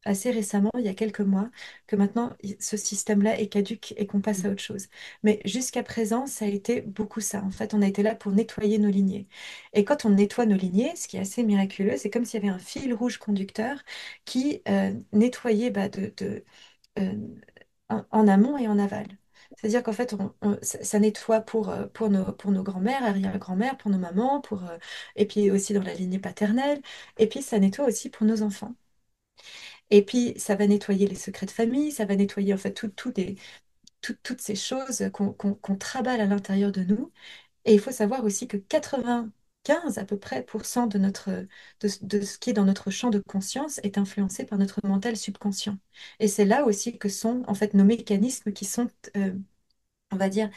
assez récemment, il y a quelques mois, que maintenant ce système-là est caduque et qu'on passe à autre chose. Mais jusqu'à présent, ça a été beaucoup ça. En fait, on a été là pour nettoyer nos lignées. Et quand on nettoie nos lignées, ce qui est assez miraculeux, c'est comme s'il y avait un fil rouge conducteur qui nettoyait euh, en amont et en aval. C'est-à-dire qu'en fait, ça nettoie pour nos grands-mères, arrière-grand-mères, pour nos mamans, et puis aussi dans la lignée paternelle, et puis ça nettoie aussi pour nos enfants. Et puis ça va nettoyer les secrets de famille, ça va nettoyer en fait toutes ces choses qu'on traballe à l'intérieur de nous. Et il faut savoir aussi que 95 à peu près de de ce qui est dans notre champ de conscience est influencé par notre mental subconscient. Et c'est là aussi que sont en fait nos mécanismes qui sont, on va dire,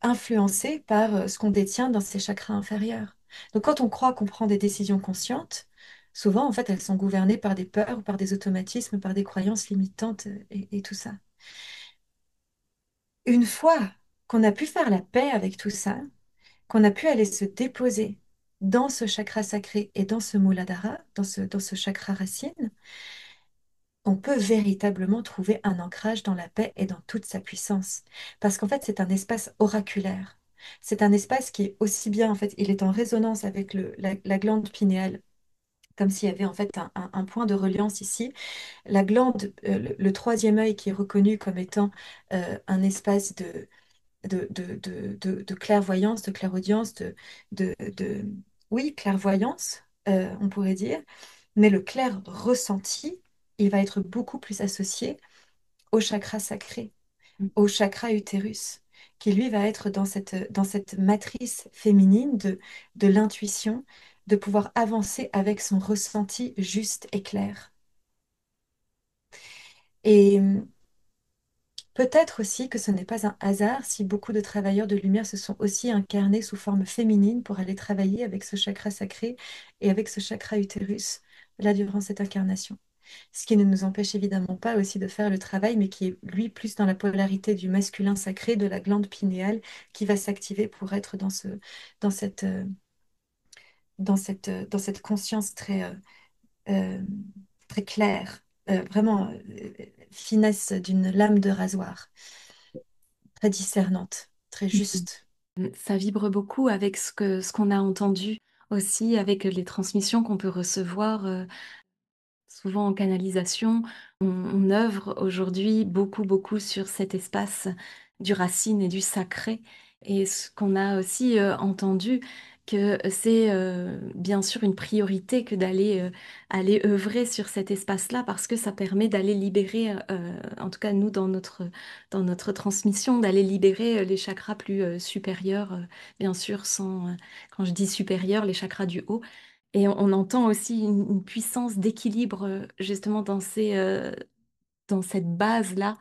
influencés par ce qu'on détient dans ces chakras inférieurs. Donc quand on croit qu'on prend des décisions conscientes, souvent en fait elles sont gouvernées par des peurs, par des automatismes, par des croyances limitantes et tout ça. Une fois qu'on a pu faire la paix avec tout ça, qu'on a pu aller se déposer dans ce chakra sacré et dans ce Muladhara, dans ce chakra racine, on peut véritablement trouver un ancrage dans la paix et dans toute sa puissance. Parce qu'en fait, c'est un espace oraculaire. C'est un espace qui est aussi bien, en fait, il est en résonance avec la glande pinéale, comme s'il y avait en fait un point de reliance ici. La glande, le troisième œil qui est reconnu comme étant un espace de clairvoyance, de clairaudience, oui, clairvoyance, on pourrait dire, mais le clair ressenti, il va être beaucoup plus associé au chakra sacré, au chakra utérus, qui lui va être dans cette matrice féminine de l'intuition, de pouvoir avancer avec son ressenti juste et clair. Et peut-être aussi que ce n'est pas un hasard si beaucoup de travailleurs de lumière se sont aussi incarnés sous forme féminine pour aller travailler avec ce chakra sacré et avec ce chakra utérus, là, durant cette incarnation. Ce qui ne nous empêche évidemment pas aussi de faire le travail, mais qui est, lui, plus dans la polarité du masculin sacré, de la glande pinéale, qui va s'activer pour être dans cette, euh, dans cette conscience euh, très claire, vraiment finesse d'une lame de rasoir, très discernante, très juste. Ça vibre beaucoup avec ce qu'on a entendu aussi, avec les transmissions qu'on peut recevoir. Souvent en canalisation, on œuvre aujourd'hui beaucoup, beaucoup sur cet espace du racine et du sacré. Et ce qu'on a aussi entendu, que c'est bien sûr une priorité que d'aller aller œuvrer sur cet espace-là, parce que ça permet d'aller libérer, en tout cas nous dans notre transmission, d'aller libérer les chakras plus supérieurs, bien sûr, quand je dis supérieurs, les chakras du haut. Et on entend aussi une puissance d'équilibre justement dans cette base-là,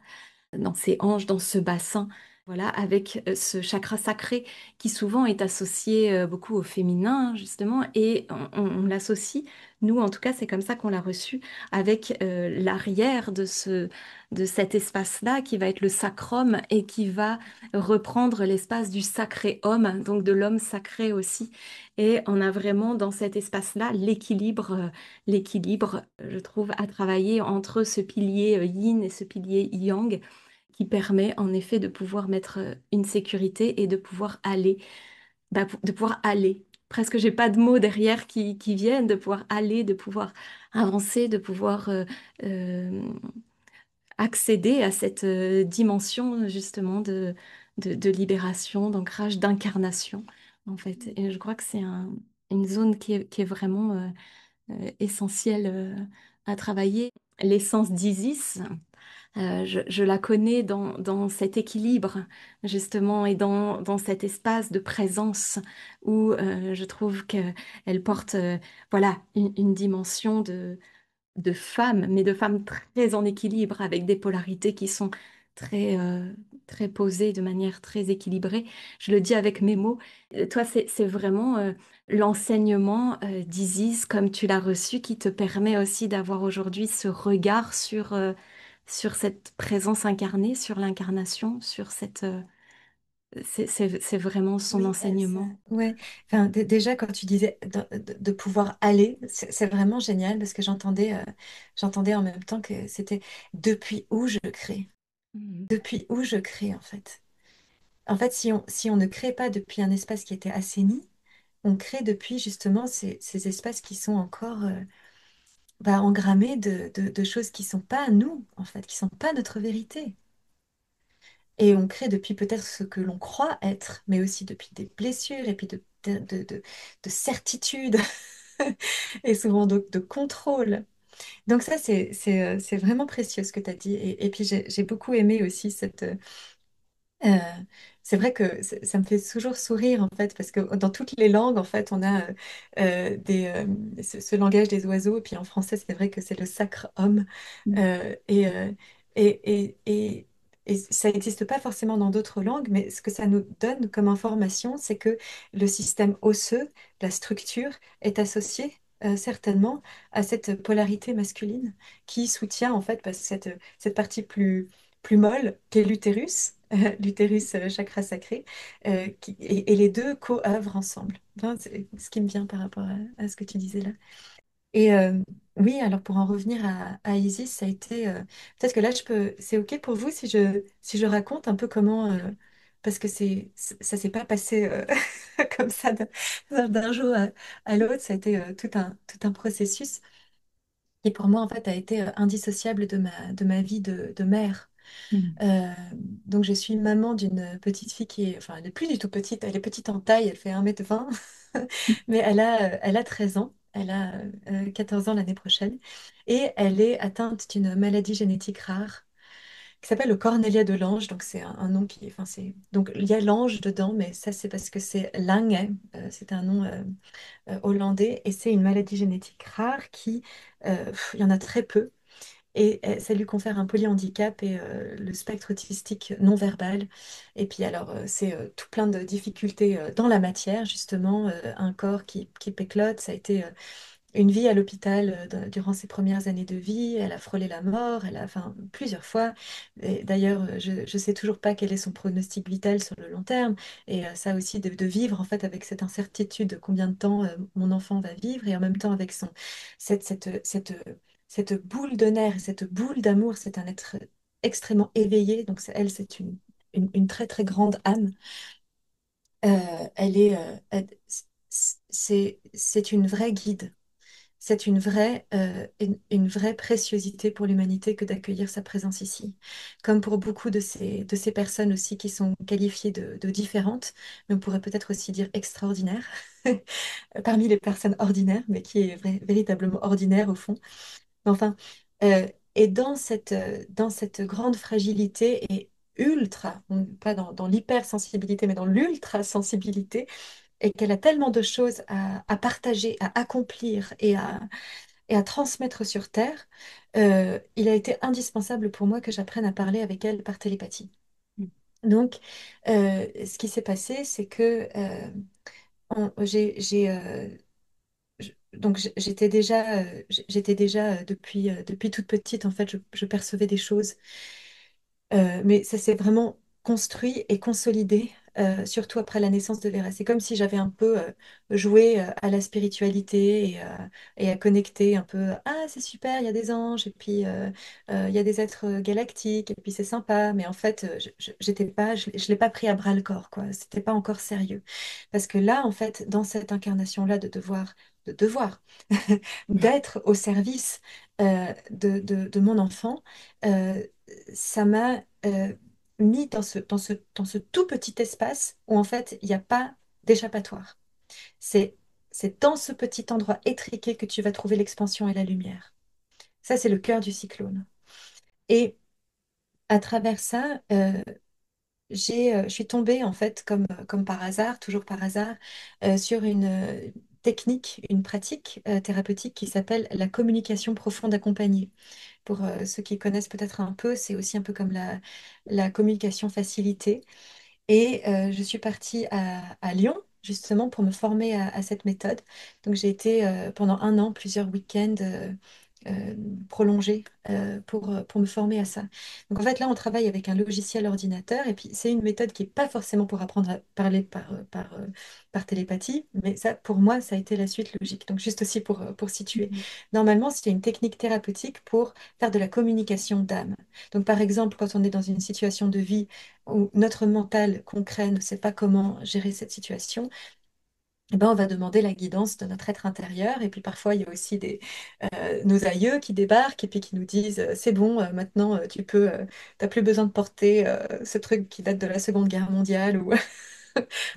dans ces hanches, dans ce bassin, voilà, avec ce chakra sacré qui souvent est associé beaucoup au féminin, justement, et on l'associe, nous en tout cas, c'est comme ça qu'on l'a reçu, avec l'arrière de cet espace-là qui va être le sacrum et qui va reprendre l'espace du sacré homme, donc de l'homme sacré aussi. Et on a vraiment dans cet espace-là l'équilibre, je trouve, à travailler entre ce pilier yin et ce pilier yang qui permet en effet de pouvoir mettre une sécurité et de pouvoir aller, de pouvoir aller. Presque, j'ai pas de mots derrière qui viennent, de pouvoir aller, de pouvoir avancer, de pouvoir euh, accéder à cette dimension justement de libération, d'ancrage, d'incarnation, en fait. Et je crois que c'est une zone qui est vraiment essentielle à travailler. L'essence d'Isis, je la connais dans cet équilibre, justement, et dans cet espace de présence où je trouve qu'elle porte voilà, une dimension de femme, mais de femme très en équilibre, avec des polarités qui sont très, très posées, de manière très équilibrée. Je le dis avec mes mots. Toi, c'est vraiment l'enseignement d'Isis, comme tu l'as reçu, qui te permet aussi d'avoir aujourd'hui ce regard sur cette présence incarnée, sur l'incarnation, sur cette... C'est vraiment son Oui, enseignement. ouais. Enfin, déjà, quand tu disais de pouvoir aller, c'est vraiment génial parce que j'entendais en même temps que c'était depuis où je crée. Mhm. Depuis où je crée, en fait. En fait, si on ne crée pas depuis un espace qui était assaini, on crée depuis justement ces espaces qui sont encore engrammés de choses qui sont pas nous, en fait, qui sont pas notre vérité. Et on crée depuis peut-être ce que l'on croit être, mais aussi depuis des blessures et puis de certitude et souvent de contrôle. Donc ça, c'est vraiment précieux ce que tu as dit. Et puis j'ai beaucoup aimé aussi euh, c'est vrai que ça me fait toujours sourire en fait, parce que dans toutes les langues, en fait, on a ce langage des oiseaux, et puis en français, c'est vrai que c'est le sacre homme. Euh, et, euh, et ça n'existe pas forcément dans d'autres langues, mais ce que ça nous donne comme information, c'est que le système osseux, la structure, est associé certainement à cette polarité masculine qui soutient en fait cette partie plus molle qu'est l'utérus, l'utérus chakra sacré, et les deux co-œuvrent ensemble. Enfin, c'est ce qui me vient par rapport à ce que tu disais là. Et oui, alors pour en revenir à Isis, ça a été... peut-être que là, c'est OK pour vous si je raconte un peu comment... parce que ça s'est pas passé comme ça d'un jour à l'autre, ça a été tout un processus qui pour moi, en fait, a été indissociable de ma vie de mère. Mhm. Euh, donc, je suis maman d'une petite fille qui est, enfin, elle n'est plus du tout petite, elle est petite en taille, elle fait 1,20 m, mais elle a 13 ans, elle a 14 ans l'année prochaine, et elle est atteinte d'une maladie génétique rare qui s'appelle le Cornelia de l'Ange. Donc, c'est un nom qui, enfin, donc il y a l'ange dedans, mais ça, c'est parce que c'est Lange, c'est un nom hollandais, et c'est une maladie génétique rare il y en a très peu. Et ça lui confère un polyhandicap et le spectre autistique non verbal. Et puis alors, c'est tout plein de difficultés dans la matière, justement, un corps qui péclote. Ça a été une vie à l'hôpital durant ses premières années de vie. Elle a frôlé la mort, enfin, plusieurs fois. Et d'ailleurs, je ne sais toujours pas quel est son pronostic vital sur le long terme. Et ça aussi, de vivre en fait avec cette incertitude de combien de temps mon enfant va vivre, et en même temps avec cette, cette, cette, cette boule de nerfs, et cette boule d'amour. C'est un être extrêmement éveillé. Donc elle, c'est une très très grande âme. Elle est, c'est une vraie guide. C'est une vraie préciosité pour l'humanité que d'accueillir sa présence ici. Comme pour beaucoup de ces personnes aussi qui sont qualifiées de différentes, mais on pourrait peut-être aussi dire extraordinaires, parmi les personnes ordinaires, mais qui est véritablement ordinaire au fond. Mais enfin, et dans cette grande fragilité et ultra, pas dans l'hypersensibilité, mais dans l'ultra-sensibilité, et qu'elle a tellement de choses à partager, à accomplir et à transmettre sur Terre, il a été indispensable pour moi que j'apprenne à parler avec elle par télépathie. Donc, ce qui s'est passé, c'est que j'étais déjà depuis toute petite, en fait, je percevais des choses. Mais ça s'est vraiment construit et consolidé, surtout après la naissance de Vera. C'est comme si j'avais un peu joué à la spiritualité et à connecter un peu. Ah, c'est super, il y a des anges, et puis il y a des êtres galactiques, et puis c'est sympa. Mais en fait, j'étais pas, je l'ai pas pris à bras le corps, quoi. C'était pas encore sérieux. Parce que là, en fait, dans cette incarnation-là, de devoir d'être au service de mon enfant, euh, ça m'a mis dans ce tout petit espace où en fait il n'y a pas d'échappatoire. C'est, c'est dans ce petit endroit étriqué que tu vas trouver l'expansion et la lumière. Ça, c'est le cœur du cyclone. Et à travers ça, je suis tombée en fait comme par hasard, toujours par hasard, sur une technique, une pratique thérapeutique qui s'appelle la communication profonde accompagnée. Pour ceux qui connaissent peut-être un peu, c'est aussi un peu comme la communication facilitée. Et je suis partie à Lyon, justement, pour me former à cette méthode. Donc j'ai été pendant un an, plusieurs week-ends euh, prolongée pour me former à ça. Donc en fait, là, on travaille avec un logiciel ordinateur et puis c'est une méthode qui n'est pas forcément pour apprendre à parler par télépathie, mais ça, pour moi, ça a été la suite logique. Donc juste aussi pour situer. Mhm. Normalement, c'est une technique thérapeutique pour faire de la communication d'âme. Donc par exemple, quand on est dans une situation de vie où notre mental concret ne sait pas comment gérer cette situation, eh ben, on va demander la guidance de notre être intérieur. Et puis parfois, il y a aussi nos aïeux qui débarquent et puis qui nous disent c'est bon, maintenant t'as plus besoin de porter ce truc qui date de la Seconde Guerre mondiale ou,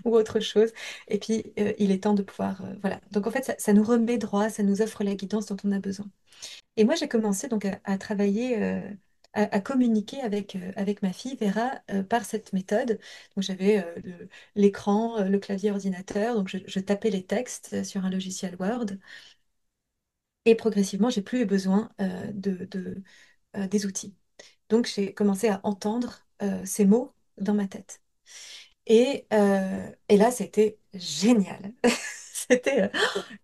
ou autre chose. Et puis il est temps de pouvoir. Voilà. Donc en fait, ça nous remet droit, ça nous offre la guidance dont on a besoin. Et moi, j'ai commencé donc à travailler, à communiquer avec ma fille Vera par cette méthode. Donc j'avais l'écran, le clavier ordinateur, donc je tapais les textes sur un logiciel Word. Et progressivement, j'ai plus eu besoin des outils. Donc j'ai commencé à entendre ces mots dans ma tête. Et là, c'était génial. C'était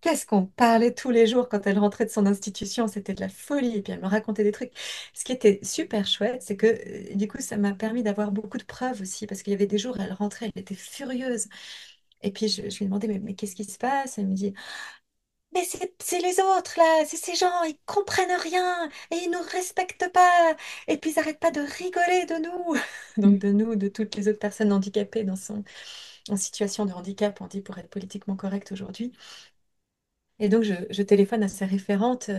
qu'est-ce qu'on parlait tous les jours quand elle rentrait de son institution, c'était de la folie. Et puis elle me racontait des trucs. Ce qui était super chouette, c'est que du coup, ça m'a permis d'avoir beaucoup de preuves aussi, parce qu'il y avait des jours, elle rentrait, elle était furieuse. Et puis je lui demandais, mais qu'est-ce qui se passe? Elle me dit, mais c'est les autres là, c'est ces gens, ils comprennent rien et ils nous respectent pas. Et puis ils n'arrêtent pas de rigoler de nous. Donc de nous, de toutes les autres personnes handicapées en situation de handicap, on dit pour être politiquement correct aujourd'hui. Et donc, je téléphone à sa référente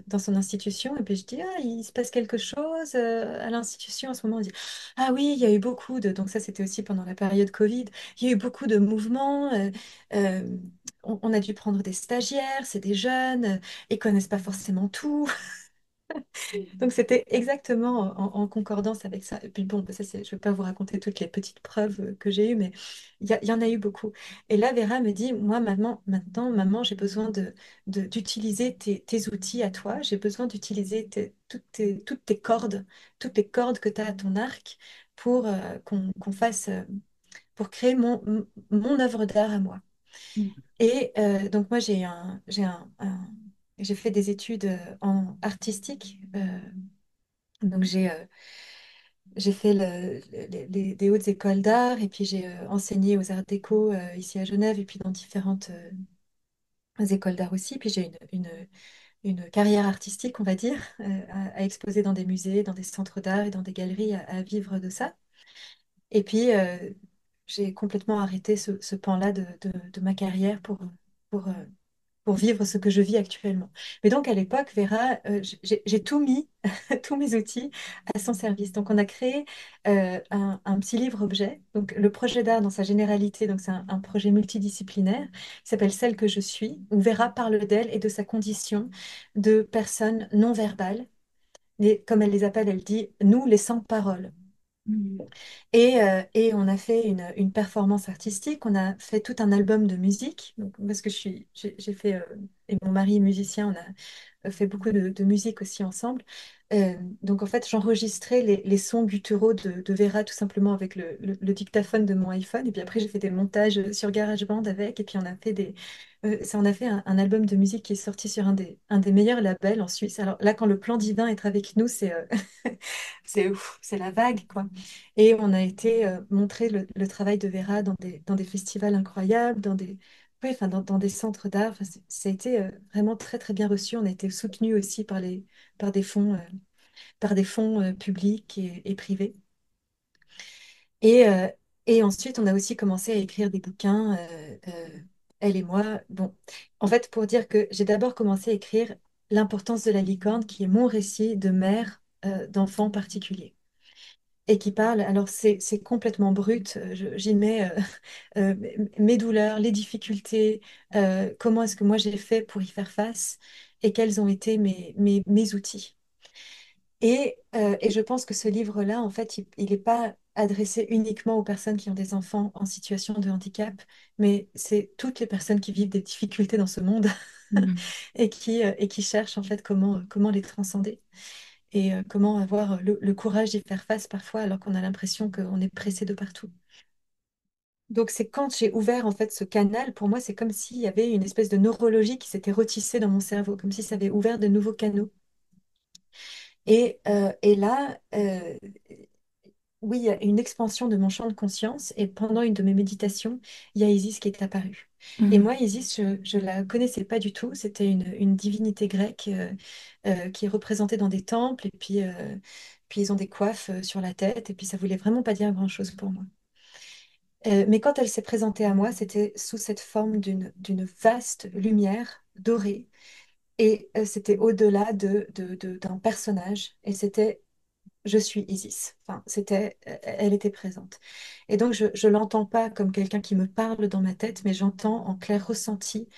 dans son institution et puis je dis, ah, il se passe quelque chose à l'institution en ce moment. On dit, ah oui, il y a eu beaucoup de... Donc ça, c'était aussi pendant la période Covid. Il y a eu beaucoup de mouvements. Euh, on a dû prendre des stagiaires, c'est des jeunes, ils connaissent pas forcément tout. Donc c'était exactement en concordance avec ça. Et puis bon, ça, je ne vais pas vous raconter toutes les petites preuves que j'ai eues, mais il y en a eu beaucoup. Et là, Vera me dit, moi, maintenant, maman, j'ai besoin d'utiliser tes outils à toi. J'ai besoin d'utiliser toutes tes cordes, toutes les cordes que tu as à ton arc pour qu'on fasse, pour créer mon œuvre d'art à moi. Et donc moi, j'ai fait des études en artistique. Donc j'ai fait des hautes écoles d'art et puis j'ai enseigné aux arts déco ici à Genève et puis dans différentes écoles d'art aussi. Puis j'ai une carrière artistique, on va dire, à exposer dans des musées, dans des centres d'art et dans des galeries, à vivre de ça. Et puis j'ai complètement arrêté ce pan-là de ma carrière pour, euh, pour vivre ce que je vis actuellement. Mais donc à l'époque, Vera, j'ai tout mis, tous mes outils à son service. Donc on a créé un petit livre-objet. Donc le projet d'art dans sa généralité, donc c'est un projet multidisciplinaire qui s'appelle Celle que je suis, où Vera parle d'elle et de sa condition de personne non verbale. Comme elle les appelle, elle dit nous les sans-paroles. Mhm. Et on a fait une performance artistique, on a fait tout un album de musique, donc, parce que j'ai fait, et mon mari est musicien, on a fait beaucoup de musique aussi ensemble. Donc en fait, j'enregistrais les sons gutturaux de Vera tout simplement avec le dictaphone de mon iPhone, et puis après j'ai fait des montages sur GarageBand avec, et puis on a fait un album de musique qui est sorti sur un des meilleurs labels en Suisse. Alors là, quand le Plan Divin est avec nous, c'est c'est ouf, c'est la vague, quoi. Et on a été montrer le travail de Vera dans des festivals incroyables, oui, enfin, dans des centres d'art. Enfin, ça a été vraiment très, très bien reçu. On a été soutenus aussi par par des fonds publics et privés. Et, euh, et ensuite, on a aussi commencé à écrire des bouquins, elle et moi. Bon, en fait, pour dire que j'ai d'abord commencé à écrire L'importance de la licorne, qui est mon récit de mère d'enfant particulier et qui parle, alors c'est complètement brut, j'y mets mes douleurs, les difficultés, comment est-ce que moi j'ai fait pour y faire face et quels ont été mes outils. Et je pense que ce livre-là, en fait, il n'est pas adressé uniquement aux personnes qui ont des enfants en situation de handicap, mais c'est toutes les personnes qui vivent des difficultés dans ce monde Mhm. et qui cherchent en fait comment les transcender et comment avoir le courage d'y faire face parfois alors qu'on a l'impression qu'on est pressé de partout. Donc c'est quand j'ai ouvert en fait ce canal, pour moi c'est comme s'il y avait une espèce de neurologie qui s'était retissée dans mon cerveau, comme si ça avait ouvert de nouveaux canaux. Et là, oui, il y a une expansion de mon champ de conscience et pendant une de mes méditations, il y a Isis qui est apparue. Et Mhm. moi, Isis, je la connaissais pas du tout. C'était une divinité grecque qui est représentée dans des temples et puis ils ont des coiffes sur la tête et puis ça voulait vraiment pas dire grand-chose pour moi. Mais quand elle s'est présentée à moi, c'était sous cette forme d'une vaste lumière dorée et c'était au-delà d'un personnage et c'était je suis Isis. Enfin, elle était présente. Et donc, je l'entends pas comme quelqu'un qui me parle dans ma tête, mais j'entends en clair ressenti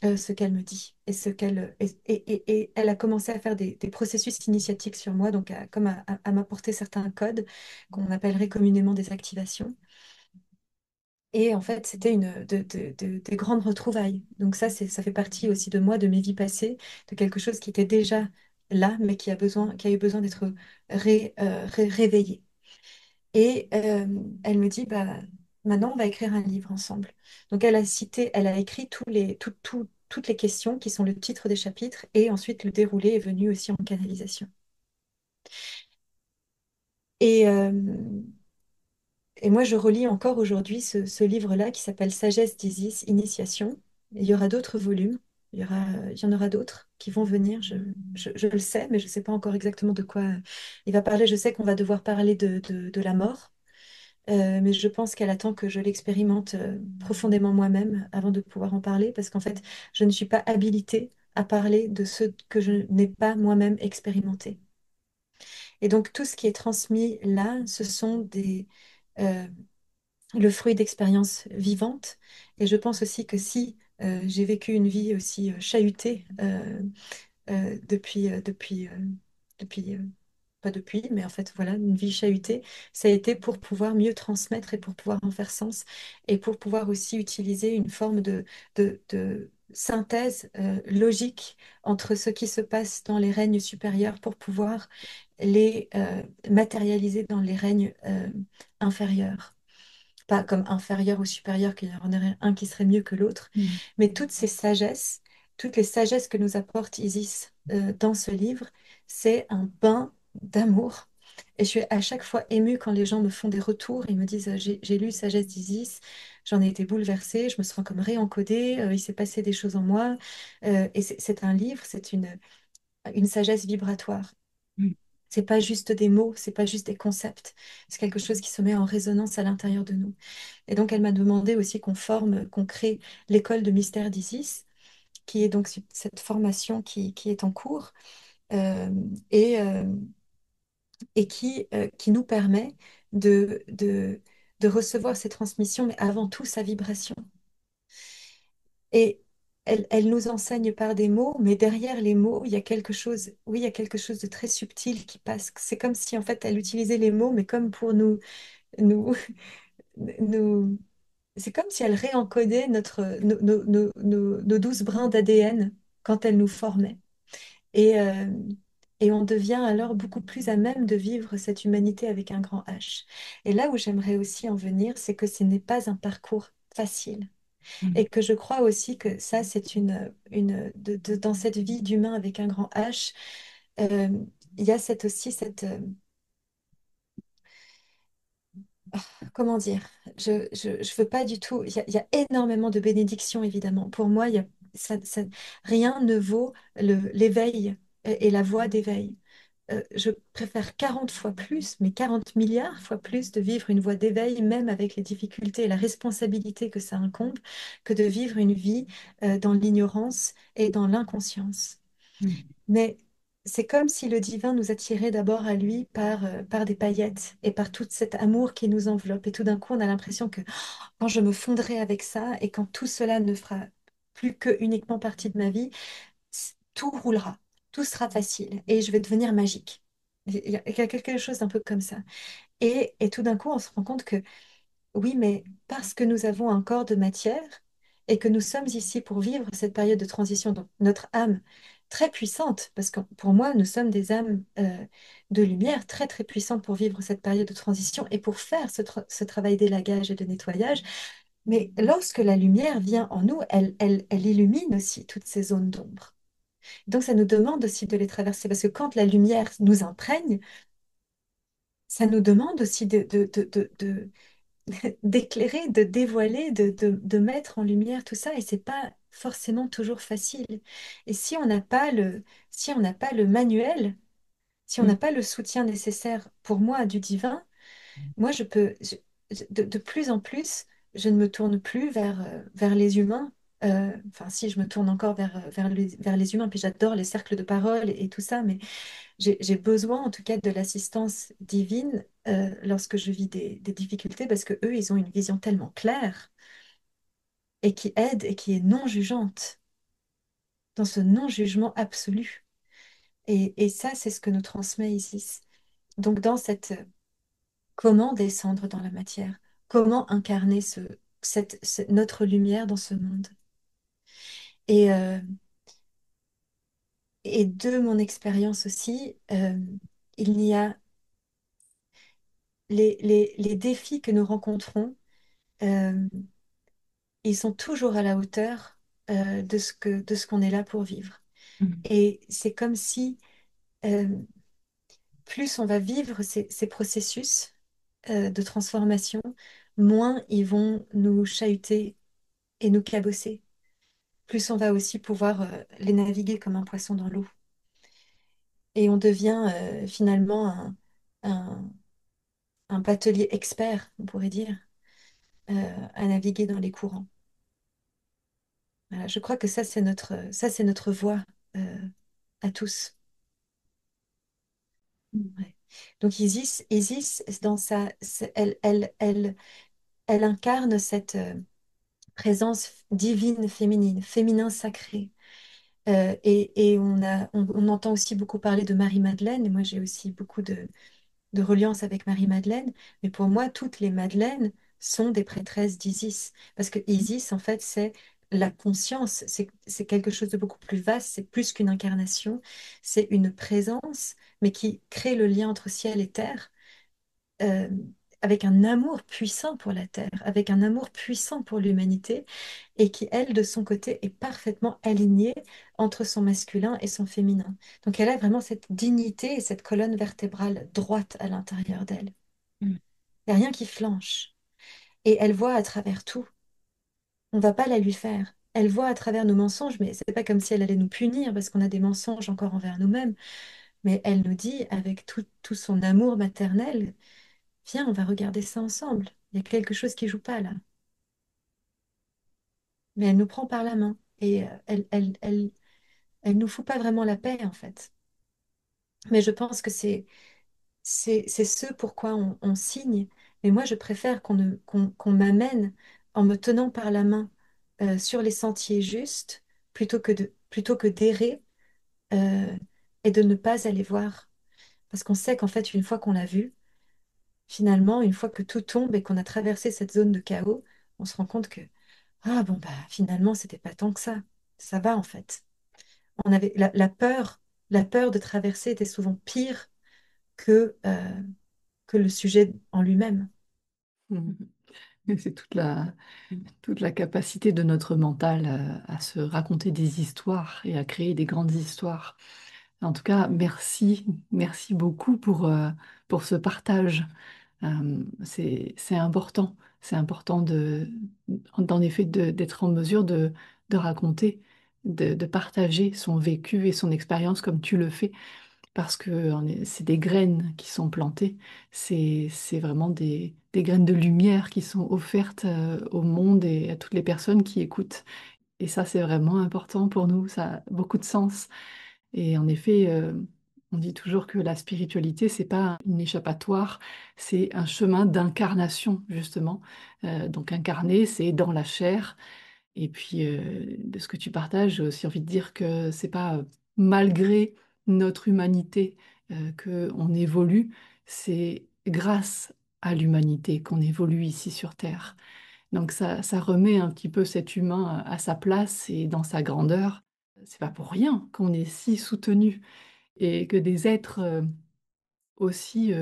ce qu'elle me dit. Et elle a commencé à faire des processus initiatiques sur moi, donc comme à m'apporter certains codes qu'on appellerait communément des activations. Et en fait, c'était des grandes retrouvailles. Donc ça fait partie aussi de moi, de mes vies passées, de quelque chose qui était déjà là, mais qui a eu besoin d'être réveillé. Et elle me dit, bah, maintenant, on va écrire un livre ensemble. Donc, elle a écrit toutes les questions qui sont le titre des chapitres, et ensuite le déroulé est venu aussi en canalisation. Et, euh, et moi, je relis encore aujourd'hui ce livre-là qui s'appelle Sagesse d'Isis, Initiation. Et il y aura d'autres volumes, il y en aura d'autres qui vont venir, je le sais, mais je ne sais pas encore exactement de quoi il va parler. Je sais qu'on va devoir parler de la mort. Mais je pense qu'elle attend que je l'expérimente profondément moi-même avant de pouvoir en parler, parce qu'en fait, je ne suis pas habilitée à parler de ce que je n'ai pas moi-même expérimenté. Et donc, tout ce qui est transmis là, ce sont euh, le fruit d'expériences vivantes. Et je pense aussi que si j'ai vécu une vie aussi chahutée depuis, pas depuis, mais en fait, voilà, une vie chahutée, ça a été pour pouvoir mieux transmettre et pour pouvoir en faire sens et pour pouvoir aussi utiliser une forme de synthèse logique entre ce qui se passe dans les règnes supérieurs pour pouvoir les matérialiser dans les règnes inférieurs. Pas comme inférieur ou supérieur, qu'il y en aurait un qui serait mieux que l'autre, Mhm. mais toutes les sagesses que nous apporte Isis dans ce livre, c'est un bain d'amour. Et je suis à chaque fois émue quand les gens me font des retours, ils me disent j'ai lu Sagesse d'Isis, j'en ai été bouleversée, je me sens comme réencodée, il s'est passé des choses en moi. Et c'est un livre, c'est une sagesse vibratoire. C'est pas juste des mots, c'est pas juste des concepts, c'est quelque chose qui se met en résonance à l'intérieur de nous. Et donc, elle m'a demandé aussi qu'on crée l'école de mystère d'Isis, qui est donc cette formation qui est en cours euh, et, euh, et qui nous permet de recevoir ces transmissions, mais avant tout sa vibration. Et elle nous enseigne par des mots, mais derrière les mots, il y a quelque chose, oui, il y a quelque chose de très subtil qui passe. C'est comme si, en fait, elle utilisait les mots, mais comme pour nous, nous, c'est comme si elle réencodait nos 12 brins d'ADN quand elle nous formait. Et, euh, et on devient alors beaucoup plus à même de vivre cette humanité avec un grand H. Et là où j'aimerais aussi en venir, c'est que ce n'est pas un parcours facile. Et que je crois aussi que ça, c'est dans cette vie d'humain avec un grand H, euh, il y a comment dire, je veux pas du tout. Il y a énormément de bénédictions, évidemment. Pour moi, rien ne vaut l'éveil et la voie d'éveil. Je préfère 40 fois plus, mais 40 milliards fois plus de vivre une voie d'éveil, même avec les difficultés et la responsabilité que ça incombe, que de vivre une vie dans l'ignorance et dans l'inconscience. Mais c'est comme si le divin nous attirait d'abord à lui par des paillettes et par tout cet amour qui nous enveloppe. Et tout d'un coup, on a l'impression que quand je me fondrai avec ça et quand tout cela ne fera plus que uniquement partie de ma vie, tout roulera, tout sera facile et je vais devenir magique. Il y a quelque chose d'un peu comme ça. Et tout d'un coup, on se rend compte que oui, mais parce que nous avons un corps de matière et que nous sommes ici pour vivre cette période de transition, donc notre âme très puissante, parce que pour moi, nous sommes des âmes de lumière très très puissantes pour vivre cette période de transition et pour faire ce travail d'élagage et de nettoyage. Mais lorsque la lumière vient en nous, elle illumine aussi toutes ces zones d'ombre. Donc ça nous demande aussi de les traverser, parce que quand la lumière nous imprègne, ça nous demande aussi d'éclairer, de dévoiler, de mettre en lumière tout ça, et c'est pas forcément toujours facile. Et si on n'a pas le manuel, si on n'a Mm. pas le soutien nécessaire pour moi du divin, moi de plus en plus, je ne me tourne plus vers les humains. Enfin, si je me tourne encore vers les humains, puis j'adore les cercles de parole et tout ça, mais j'ai besoin en tout cas de l'assistance divine lorsque je vis des difficultés parce que eux, ils ont une vision tellement claire et qui aide et qui est non jugeante, dans ce non-jugement absolu. Et ça, c'est ce que nous transmet Isis. Donc, dans cette comment descendre dans la matière, comment incarner notre lumière dans ce monde. Et, euh, et de mon expérience aussi, il y a les défis que nous rencontrons. euh, Ils sont toujours à la hauteur de ce qu'on est là pour vivre. Mm. Et c'est comme si euh, plus on va vivre ces processus de transformation, moins ils vont nous chahuter et nous cabosser. Plus on va aussi pouvoir les naviguer comme un poisson dans l'eau. Et on devient finalement un, un batelier expert, on pourrait dire, à naviguer dans les courants. Voilà, je crois que ça, c'est notre voie à tous. Ouais. Donc Isis dans elle incarne cette présence divine féminine, féminin sacré. Et on entend aussi beaucoup parler de Marie-Madeleine, et moi j'ai aussi beaucoup de reliance avec Marie-Madeleine, mais pour moi, toutes les Madeleines sont des prêtresses d'Isis, parce que Isis, en fait, c'est la conscience, c'est quelque chose de beaucoup plus vaste, c'est plus qu'une incarnation, c'est une présence, mais qui crée le lien entre ciel et terre, euh, avec un amour puissant pour la terre, avec un amour puissant pour l'humanité, et qui, elle, de son côté, est parfaitement alignée entre son masculin et son féminin. Donc elle a vraiment cette dignité et cette colonne vertébrale droite à l'intérieur d'elle. Mm. Il n'y a rien qui flanche. Et elle voit à travers tout. On ne va pas la lui faire. Elle voit à travers nos mensonges, mais c'est pas comme si elle allait nous punir parce qu'on a des mensonges encore envers nous-mêmes. Mais elle nous dit, avec tout son amour maternel, viens, on va regarder ça ensemble. Il y a quelque chose qui joue pas là. Mais elle nous prend par la main. Et elle nous fout pas vraiment la paix, en fait. Mais je pense que c'est ce pourquoi on signe. Mais moi, je préfère qu'on m'amène en me tenant par la main sur les sentiers justes plutôt que d'errer euh, et de ne pas aller voir. Parce qu'on sait qu'en fait, une fois qu'on l'a vu, finalement, une fois que tout tombe et qu'on a traversé cette zone de chaos, on se rend compte que, ah bon, bah finalement, c'était pas tant que ça. Ça va, en fait. On avait la peur de traverser était souvent pire que le sujet en lui-même. Mm. Et c'est toute la capacité de notre mental à se raconter des histoires et à créer des grandes histoires. En tout cas, merci, merci beaucoup pour ce partage. C'est important en effet d'être en mesure de raconter, de partager son vécu et son expérience comme tu le fais, parce que c'est des graines qui sont plantées, c'est vraiment des graines de lumière qui sont offertes au monde et à toutes les personnes qui écoutent. Et ça, c'est vraiment important pour nous, ça a beaucoup de sens. Et en effet, on dit toujours que la spiritualité, c'est pas une échappatoire, c'est un chemin d'incarnation, justement. Donc incarner, c'est dans la chair. Et puis, de ce que tu partages, j'ai aussi envie de dire que c'est pas malgré notre humanité qu'on évolue, c'est grâce à l'humanité qu'on évolue ici sur Terre. Donc ça remet un petit peu cet humain à sa place et dans sa grandeur. c'est pas pour rien qu'on est si soutenu et que des êtres aussi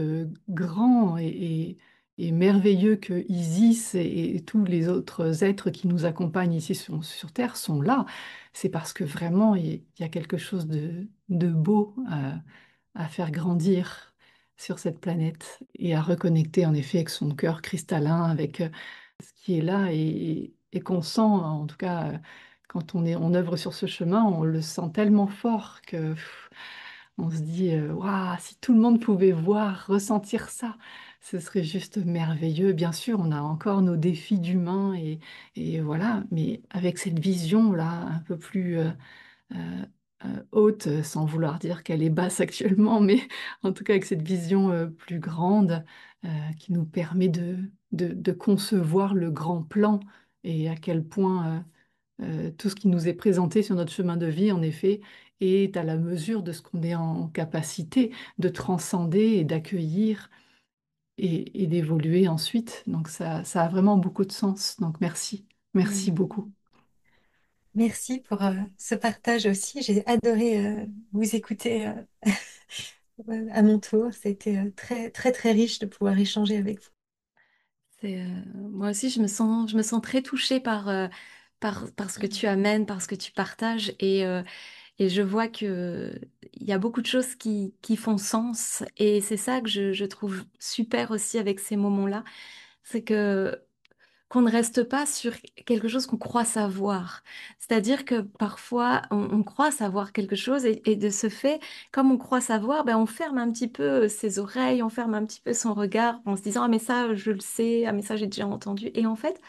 grands et merveilleux que Isis et tous les autres êtres qui nous accompagnent ici sur Terre sont là. C'est parce que vraiment il y a quelque chose de beau à faire grandir sur cette planète et à reconnecter en effet avec son cœur cristallin, avec ce qui est là et qu'on sent, en tout cas, quand on œuvre sur ce chemin, on le sent tellement fort que on se dit, waouh, si tout le monde pouvait voir, ressentir ça, ce serait juste merveilleux. Bien sûr, on a encore nos défis d'humains et voilà, mais avec cette vision-là, un peu plus euh, haute, sans vouloir dire qu'elle est basse actuellement, mais en tout cas avec cette vision plus grande qui nous permet de concevoir le grand plan et à quel point tout ce qui nous est présenté sur notre chemin de vie, en effet, est à la mesure de ce qu'on est en capacité de transcender et d'accueillir et d'évoluer ensuite. Donc ça a vraiment beaucoup de sens. Donc merci, merci Mm. beaucoup. Merci pour ce partage aussi. J'ai adoré vous écouter à mon tour. C'était très, très, très riche de pouvoir échanger avec vous. Moi aussi, je me sens très touchée par ce que tu amènes, par ce que tu partages. Et je vois que il y a beaucoup de choses qui font sens. Et c'est ça que je trouve super aussi avec ces moments-là. C'est que qu'on ne reste pas sur quelque chose qu'on croit savoir. C'est-à-dire que parfois, on croit savoir quelque chose et de ce fait, comme on croit savoir, ben, on ferme un petit peu ses oreilles, on ferme un petit peu son regard en se disant, ah mais ça, je le sais, ah mais ça, j'ai déjà entendu. Et en fait,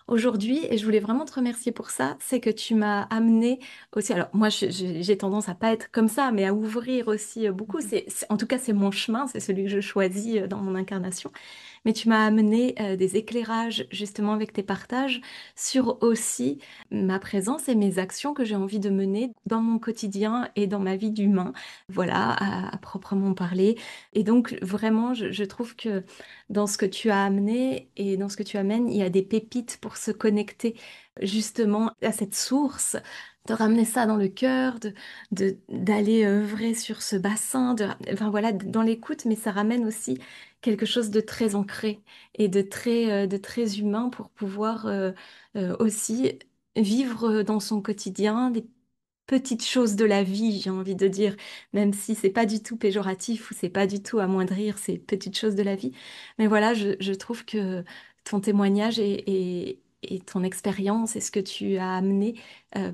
aujourd'hui, et je voulais vraiment te remercier pour ça, c'est que tu m'as amené aussi, alors moi j'ai tendance à pas être comme ça, mais à ouvrir aussi beaucoup. En tout cas, c'est mon chemin, c'est celui que je choisis dans mon incarnation. Mais tu m'as amené des éclairages justement avec tes partages sur aussi ma présence et mes actions que j'ai envie de mener dans mon quotidien et dans ma vie d'humain, voilà, à proprement parler. Et donc vraiment, je trouve que dans ce que tu as amené et dans ce que tu amènes, il y a des pépites pour se connecter justement à cette source. De ramener ça dans le cœur, d'aller œuvrer sur ce bassin, enfin voilà, dans l'écoute, mais ça ramène aussi quelque chose de très ancré et de très humain pour pouvoir aussi vivre dans son quotidien des petites choses de la vie, j'ai envie de dire, même si c'est pas du tout péjoratif ou c'est pas du tout amoindrir ces petites choses de la vie. Mais voilà, je trouve que ton témoignage et ton expérience et ce que tu as amené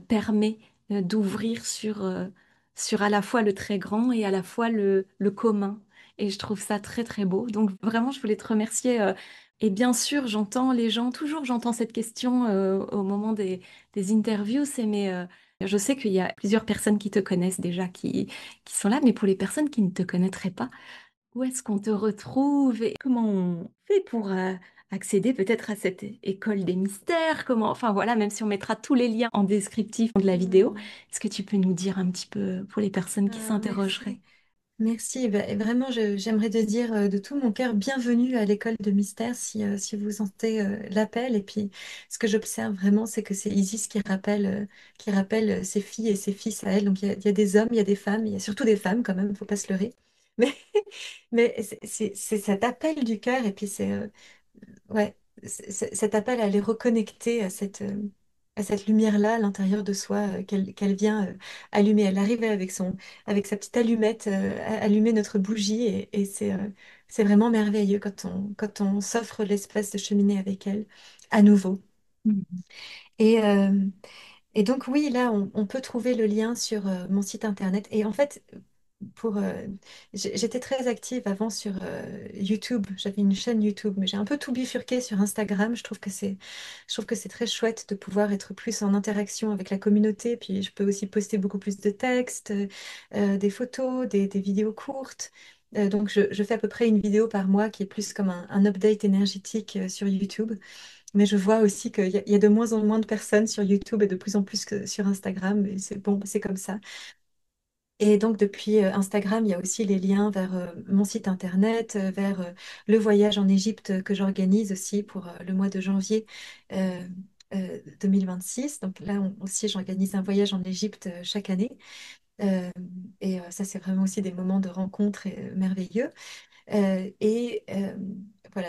permet d'ouvrir sur à la fois le très grand et à la fois le commun. Et je trouve ça très très beau. Donc vraiment, je voulais te remercier. Et bien sûr, j'entends les gens, toujours j'entends cette question au moment des interviews, c'est mais je sais qu'il y a plusieurs personnes qui te connaissent déjà, qui sont là, mais pour les personnes qui ne te connaîtraient pas, où est-ce qu'on te retrouve et comment on fait pour accéder peut-être à cette école des mystères? Comment, enfin voilà, même si on mettra tous les liens en descriptif de la vidéo, Mm. est-ce que tu peux nous dire un petit peu pour les personnes qui s'interrogeraient? Merci. Merci. Et vraiment, j'aimerais te dire de tout mon cœur, bienvenue à l'école de mystère si vous sentez l'appel. Et puis, ce que j'observe vraiment, c'est que c'est Isis qui rappelle ses filles et ses fils à elle. Donc, il y a des hommes, il y a des femmes, il y a surtout des femmes quand même, il ne faut pas se leurrer. Mais, mais c'est cet appel du cœur. Et puis, ouais, cet appel à les reconnecter à cette lumière-là à l'intérieur de soi qu'elle vient allumer. Elle arrive avec sa petite allumette, à allumer notre bougie et c'est vraiment merveilleux quand on s'offre l'espace de cheminer avec elle à nouveau. Mhm. Et, euh, et donc oui, là, on peut trouver le lien sur mon site internet. Et en fait, pour, j'étais très active avant sur YouTube. J'avais une chaîne YouTube, mais j'ai un peu tout bifurqué sur Instagram. Je trouve que c'est très chouette de pouvoir être plus en interaction avec la communauté. Puis je peux aussi poster beaucoup plus de textes, des photos, des vidéos courtes. Donc je fais à peu près une vidéo par mois qui est plus comme un update énergétique sur YouTube. Mais je vois aussi il y a de moins en moins de personnes sur YouTube et de plus en plus que sur Instagram. Et c'est bon, c'est comme ça. Et donc, depuis Instagram, il y a aussi les liens vers mon site internet, vers le voyage en Égypte que j'organise aussi pour le mois de janvier. Euh, 2026. Donc là aussi, j'organise un voyage en Égypte chaque année. Euh, Ça, c'est vraiment aussi des moments de rencontre merveilleux. Voilà,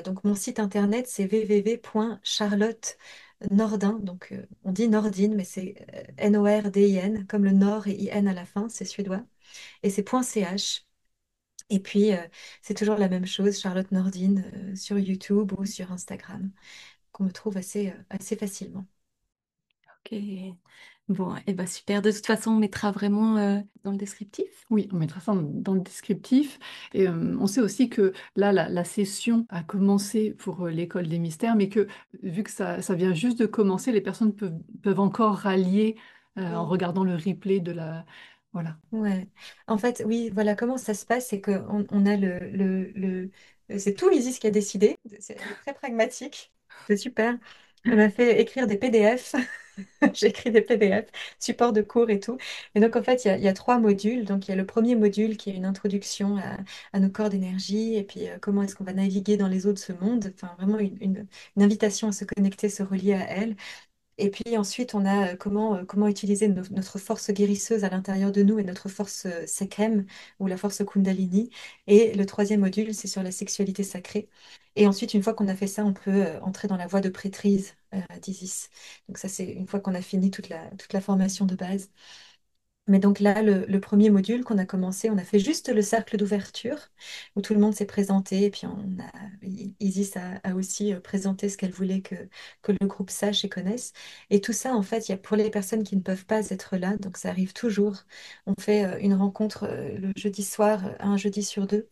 donc mon site internet, c'est www.charlottenordin. Donc on dit Nordine, mais c'est Nordin, comme le Nord et IN à la fin, c'est suédois. Et c'est .ch. Et puis, c'est toujours la même chose, Charlotte Nordine, sur YouTube ou sur Instagram, qu'on me trouve assez facilement. Ok. Bon, et ben super. De toute façon, on mettra vraiment dans le descriptif. Oui, on mettra ça dans le descriptif. Et on sait aussi que là, la session a commencé pour l'école des mystères, mais que vu que ça vient juste de commencer, les personnes peuvent encore rallier en Oui. regardant le replay de la... Voilà. Ouais. En fait, oui, voilà comment ça se passe, c'est qu'on a c'est tout Isis qui a décidé. Elle est très pragmatique. C'est super. Elle m'a fait écrire des PDF. J'ai écrit des PDF, support de cours et tout. Et donc, en fait, il y a 3 modules. Donc, il y a le premier module qui est une introduction à nos corps d'énergie et puis comment est-ce qu'on va naviguer dans les eaux de ce monde. Enfin, vraiment une invitation à se connecter, se relier à elle. Et puis ensuite, on a comment utiliser notre force guérisseuse à l'intérieur de nous et notre force Sekhem ou la force Kundalini. Et le troisième module, c'est sur la sexualité sacrée. Et ensuite, une fois qu'on a fait ça, on peut entrer dans la voie de prêtrise d'Isis. Donc ça, c'est une fois qu'on a fini toute la formation de base. Mais donc là, le premier module qu'on a commencé, on a fait juste le cercle d'ouverture où tout le monde s'est présenté et puis Isis a aussi présenté ce qu'elle voulait que le groupe sache et connaisse. Et tout ça, en fait, il y a pour les personnes qui ne peuvent pas être là, donc ça arrive toujours. On fait une rencontre le jeudi soir, un jeudi sur deux.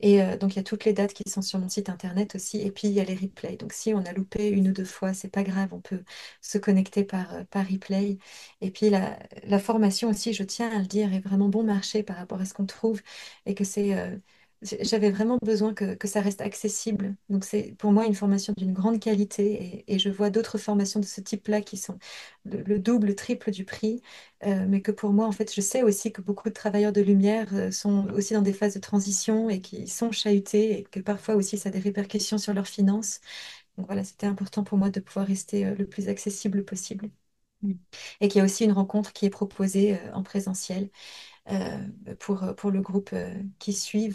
Et donc, il y a toutes les dates qui sont sur mon site internet aussi. Et puis, il y a les replays. Donc, si on a loupé une ou deux fois, c'est pas grave. On peut se connecter par replay. Et puis, la formation aussi, je tiens à le dire, est vraiment bon marché par rapport à ce qu'on trouve. Et que j'avais vraiment besoin que ça reste accessible. Donc, c'est pour moi une formation d'une grande qualité. Et je vois d'autres formations de ce type-là qui sont le double, le triple du prix. Mais que pour moi, en fait, je sais aussi que beaucoup de travailleurs de lumière sont aussi dans des phases de transition et qui sont chahutés et que parfois aussi ça a des répercussions sur leurs finances. Donc voilà, c'était important pour moi de pouvoir rester le plus accessible possible. Mm. Et qu'il y a aussi une rencontre qui est proposée en présentiel pour le groupe qui suit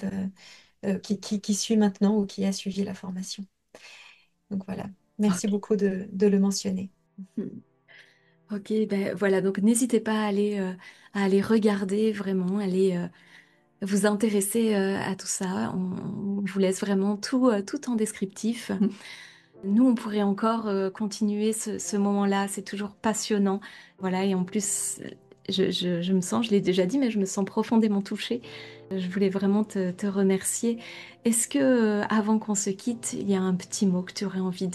maintenant ou qui a suivi la formation. Donc voilà, merci Ok. beaucoup de le mentionner. Mm. Ok, ben voilà, donc n'hésitez pas à aller regarder vraiment, aller vous intéresser à tout ça. On vous laisse vraiment tout en descriptif. Nous, on pourrait encore continuer ce moment-là, c'est toujours passionnant. Voilà, et en plus, je me sens, je l'ai déjà dit, mais je me sens profondément touchée. Je voulais vraiment te remercier. Est-ce que, avant qu'on se quitte, il y a un petit mot que tu aurais envie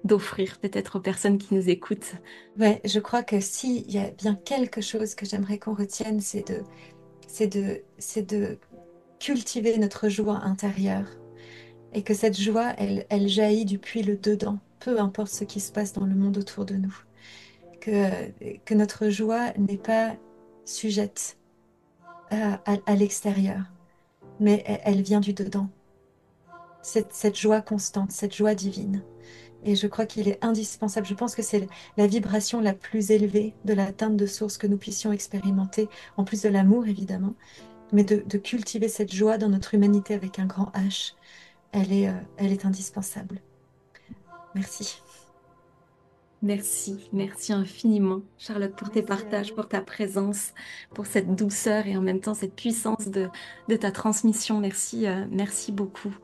d'offrir peut-être aux personnes qui nous écoutent? Ouais, je crois que s'il y a bien quelque chose que j'aimerais qu'on retienne, c'est de cultiver notre joie intérieure et que cette joie, elle jaillit depuis le dedans, peu importe ce qui se passe dans le monde autour de nous. Que notre joie n'est pas sujette à l'extérieur, mais elle vient du dedans. Cette joie constante, cette joie divine. Et je crois qu'il est indispensable. Je pense que c'est la vibration la plus élevée de l'atteinte de source que nous puissions expérimenter, en plus de l'amour évidemment, mais de cultiver cette joie dans notre humanité avec un grand H. Elle est indispensable. Merci. Merci, merci infiniment, Charlotte, pour tes Merci à partages, vous. pour ta présence, pour cette douceur et en même temps cette puissance de ta transmission. Merci, merci beaucoup.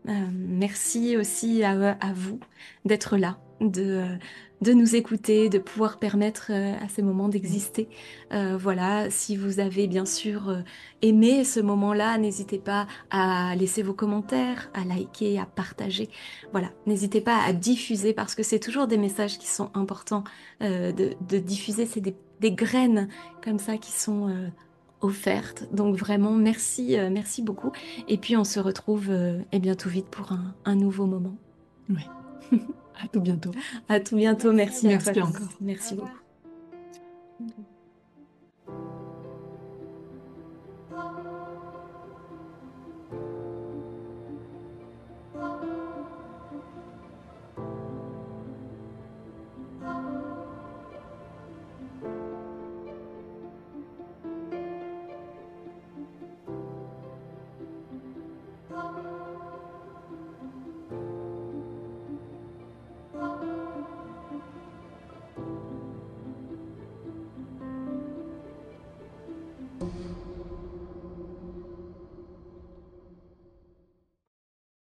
Merci aussi à vous d'être là, de nous écouter, de pouvoir permettre à ces moments d'exister. Voilà, si vous avez bien sûr aimé ce moment-là, n'hésitez pas à laisser vos commentaires, à liker, à partager. Voilà, n'hésitez pas à diffuser parce que c'est toujours des messages qui sont importants de diffuser. C'est des graines comme ça qui sont offertes. Donc vraiment, merci, merci beaucoup. Et puis on se retrouve eh bien tout vite pour un nouveau moment. Oui, à tout bientôt. À tout bientôt. Merci à Merci vous à toi, Merci tous. encore. Isis. Au Merci revoir. beaucoup.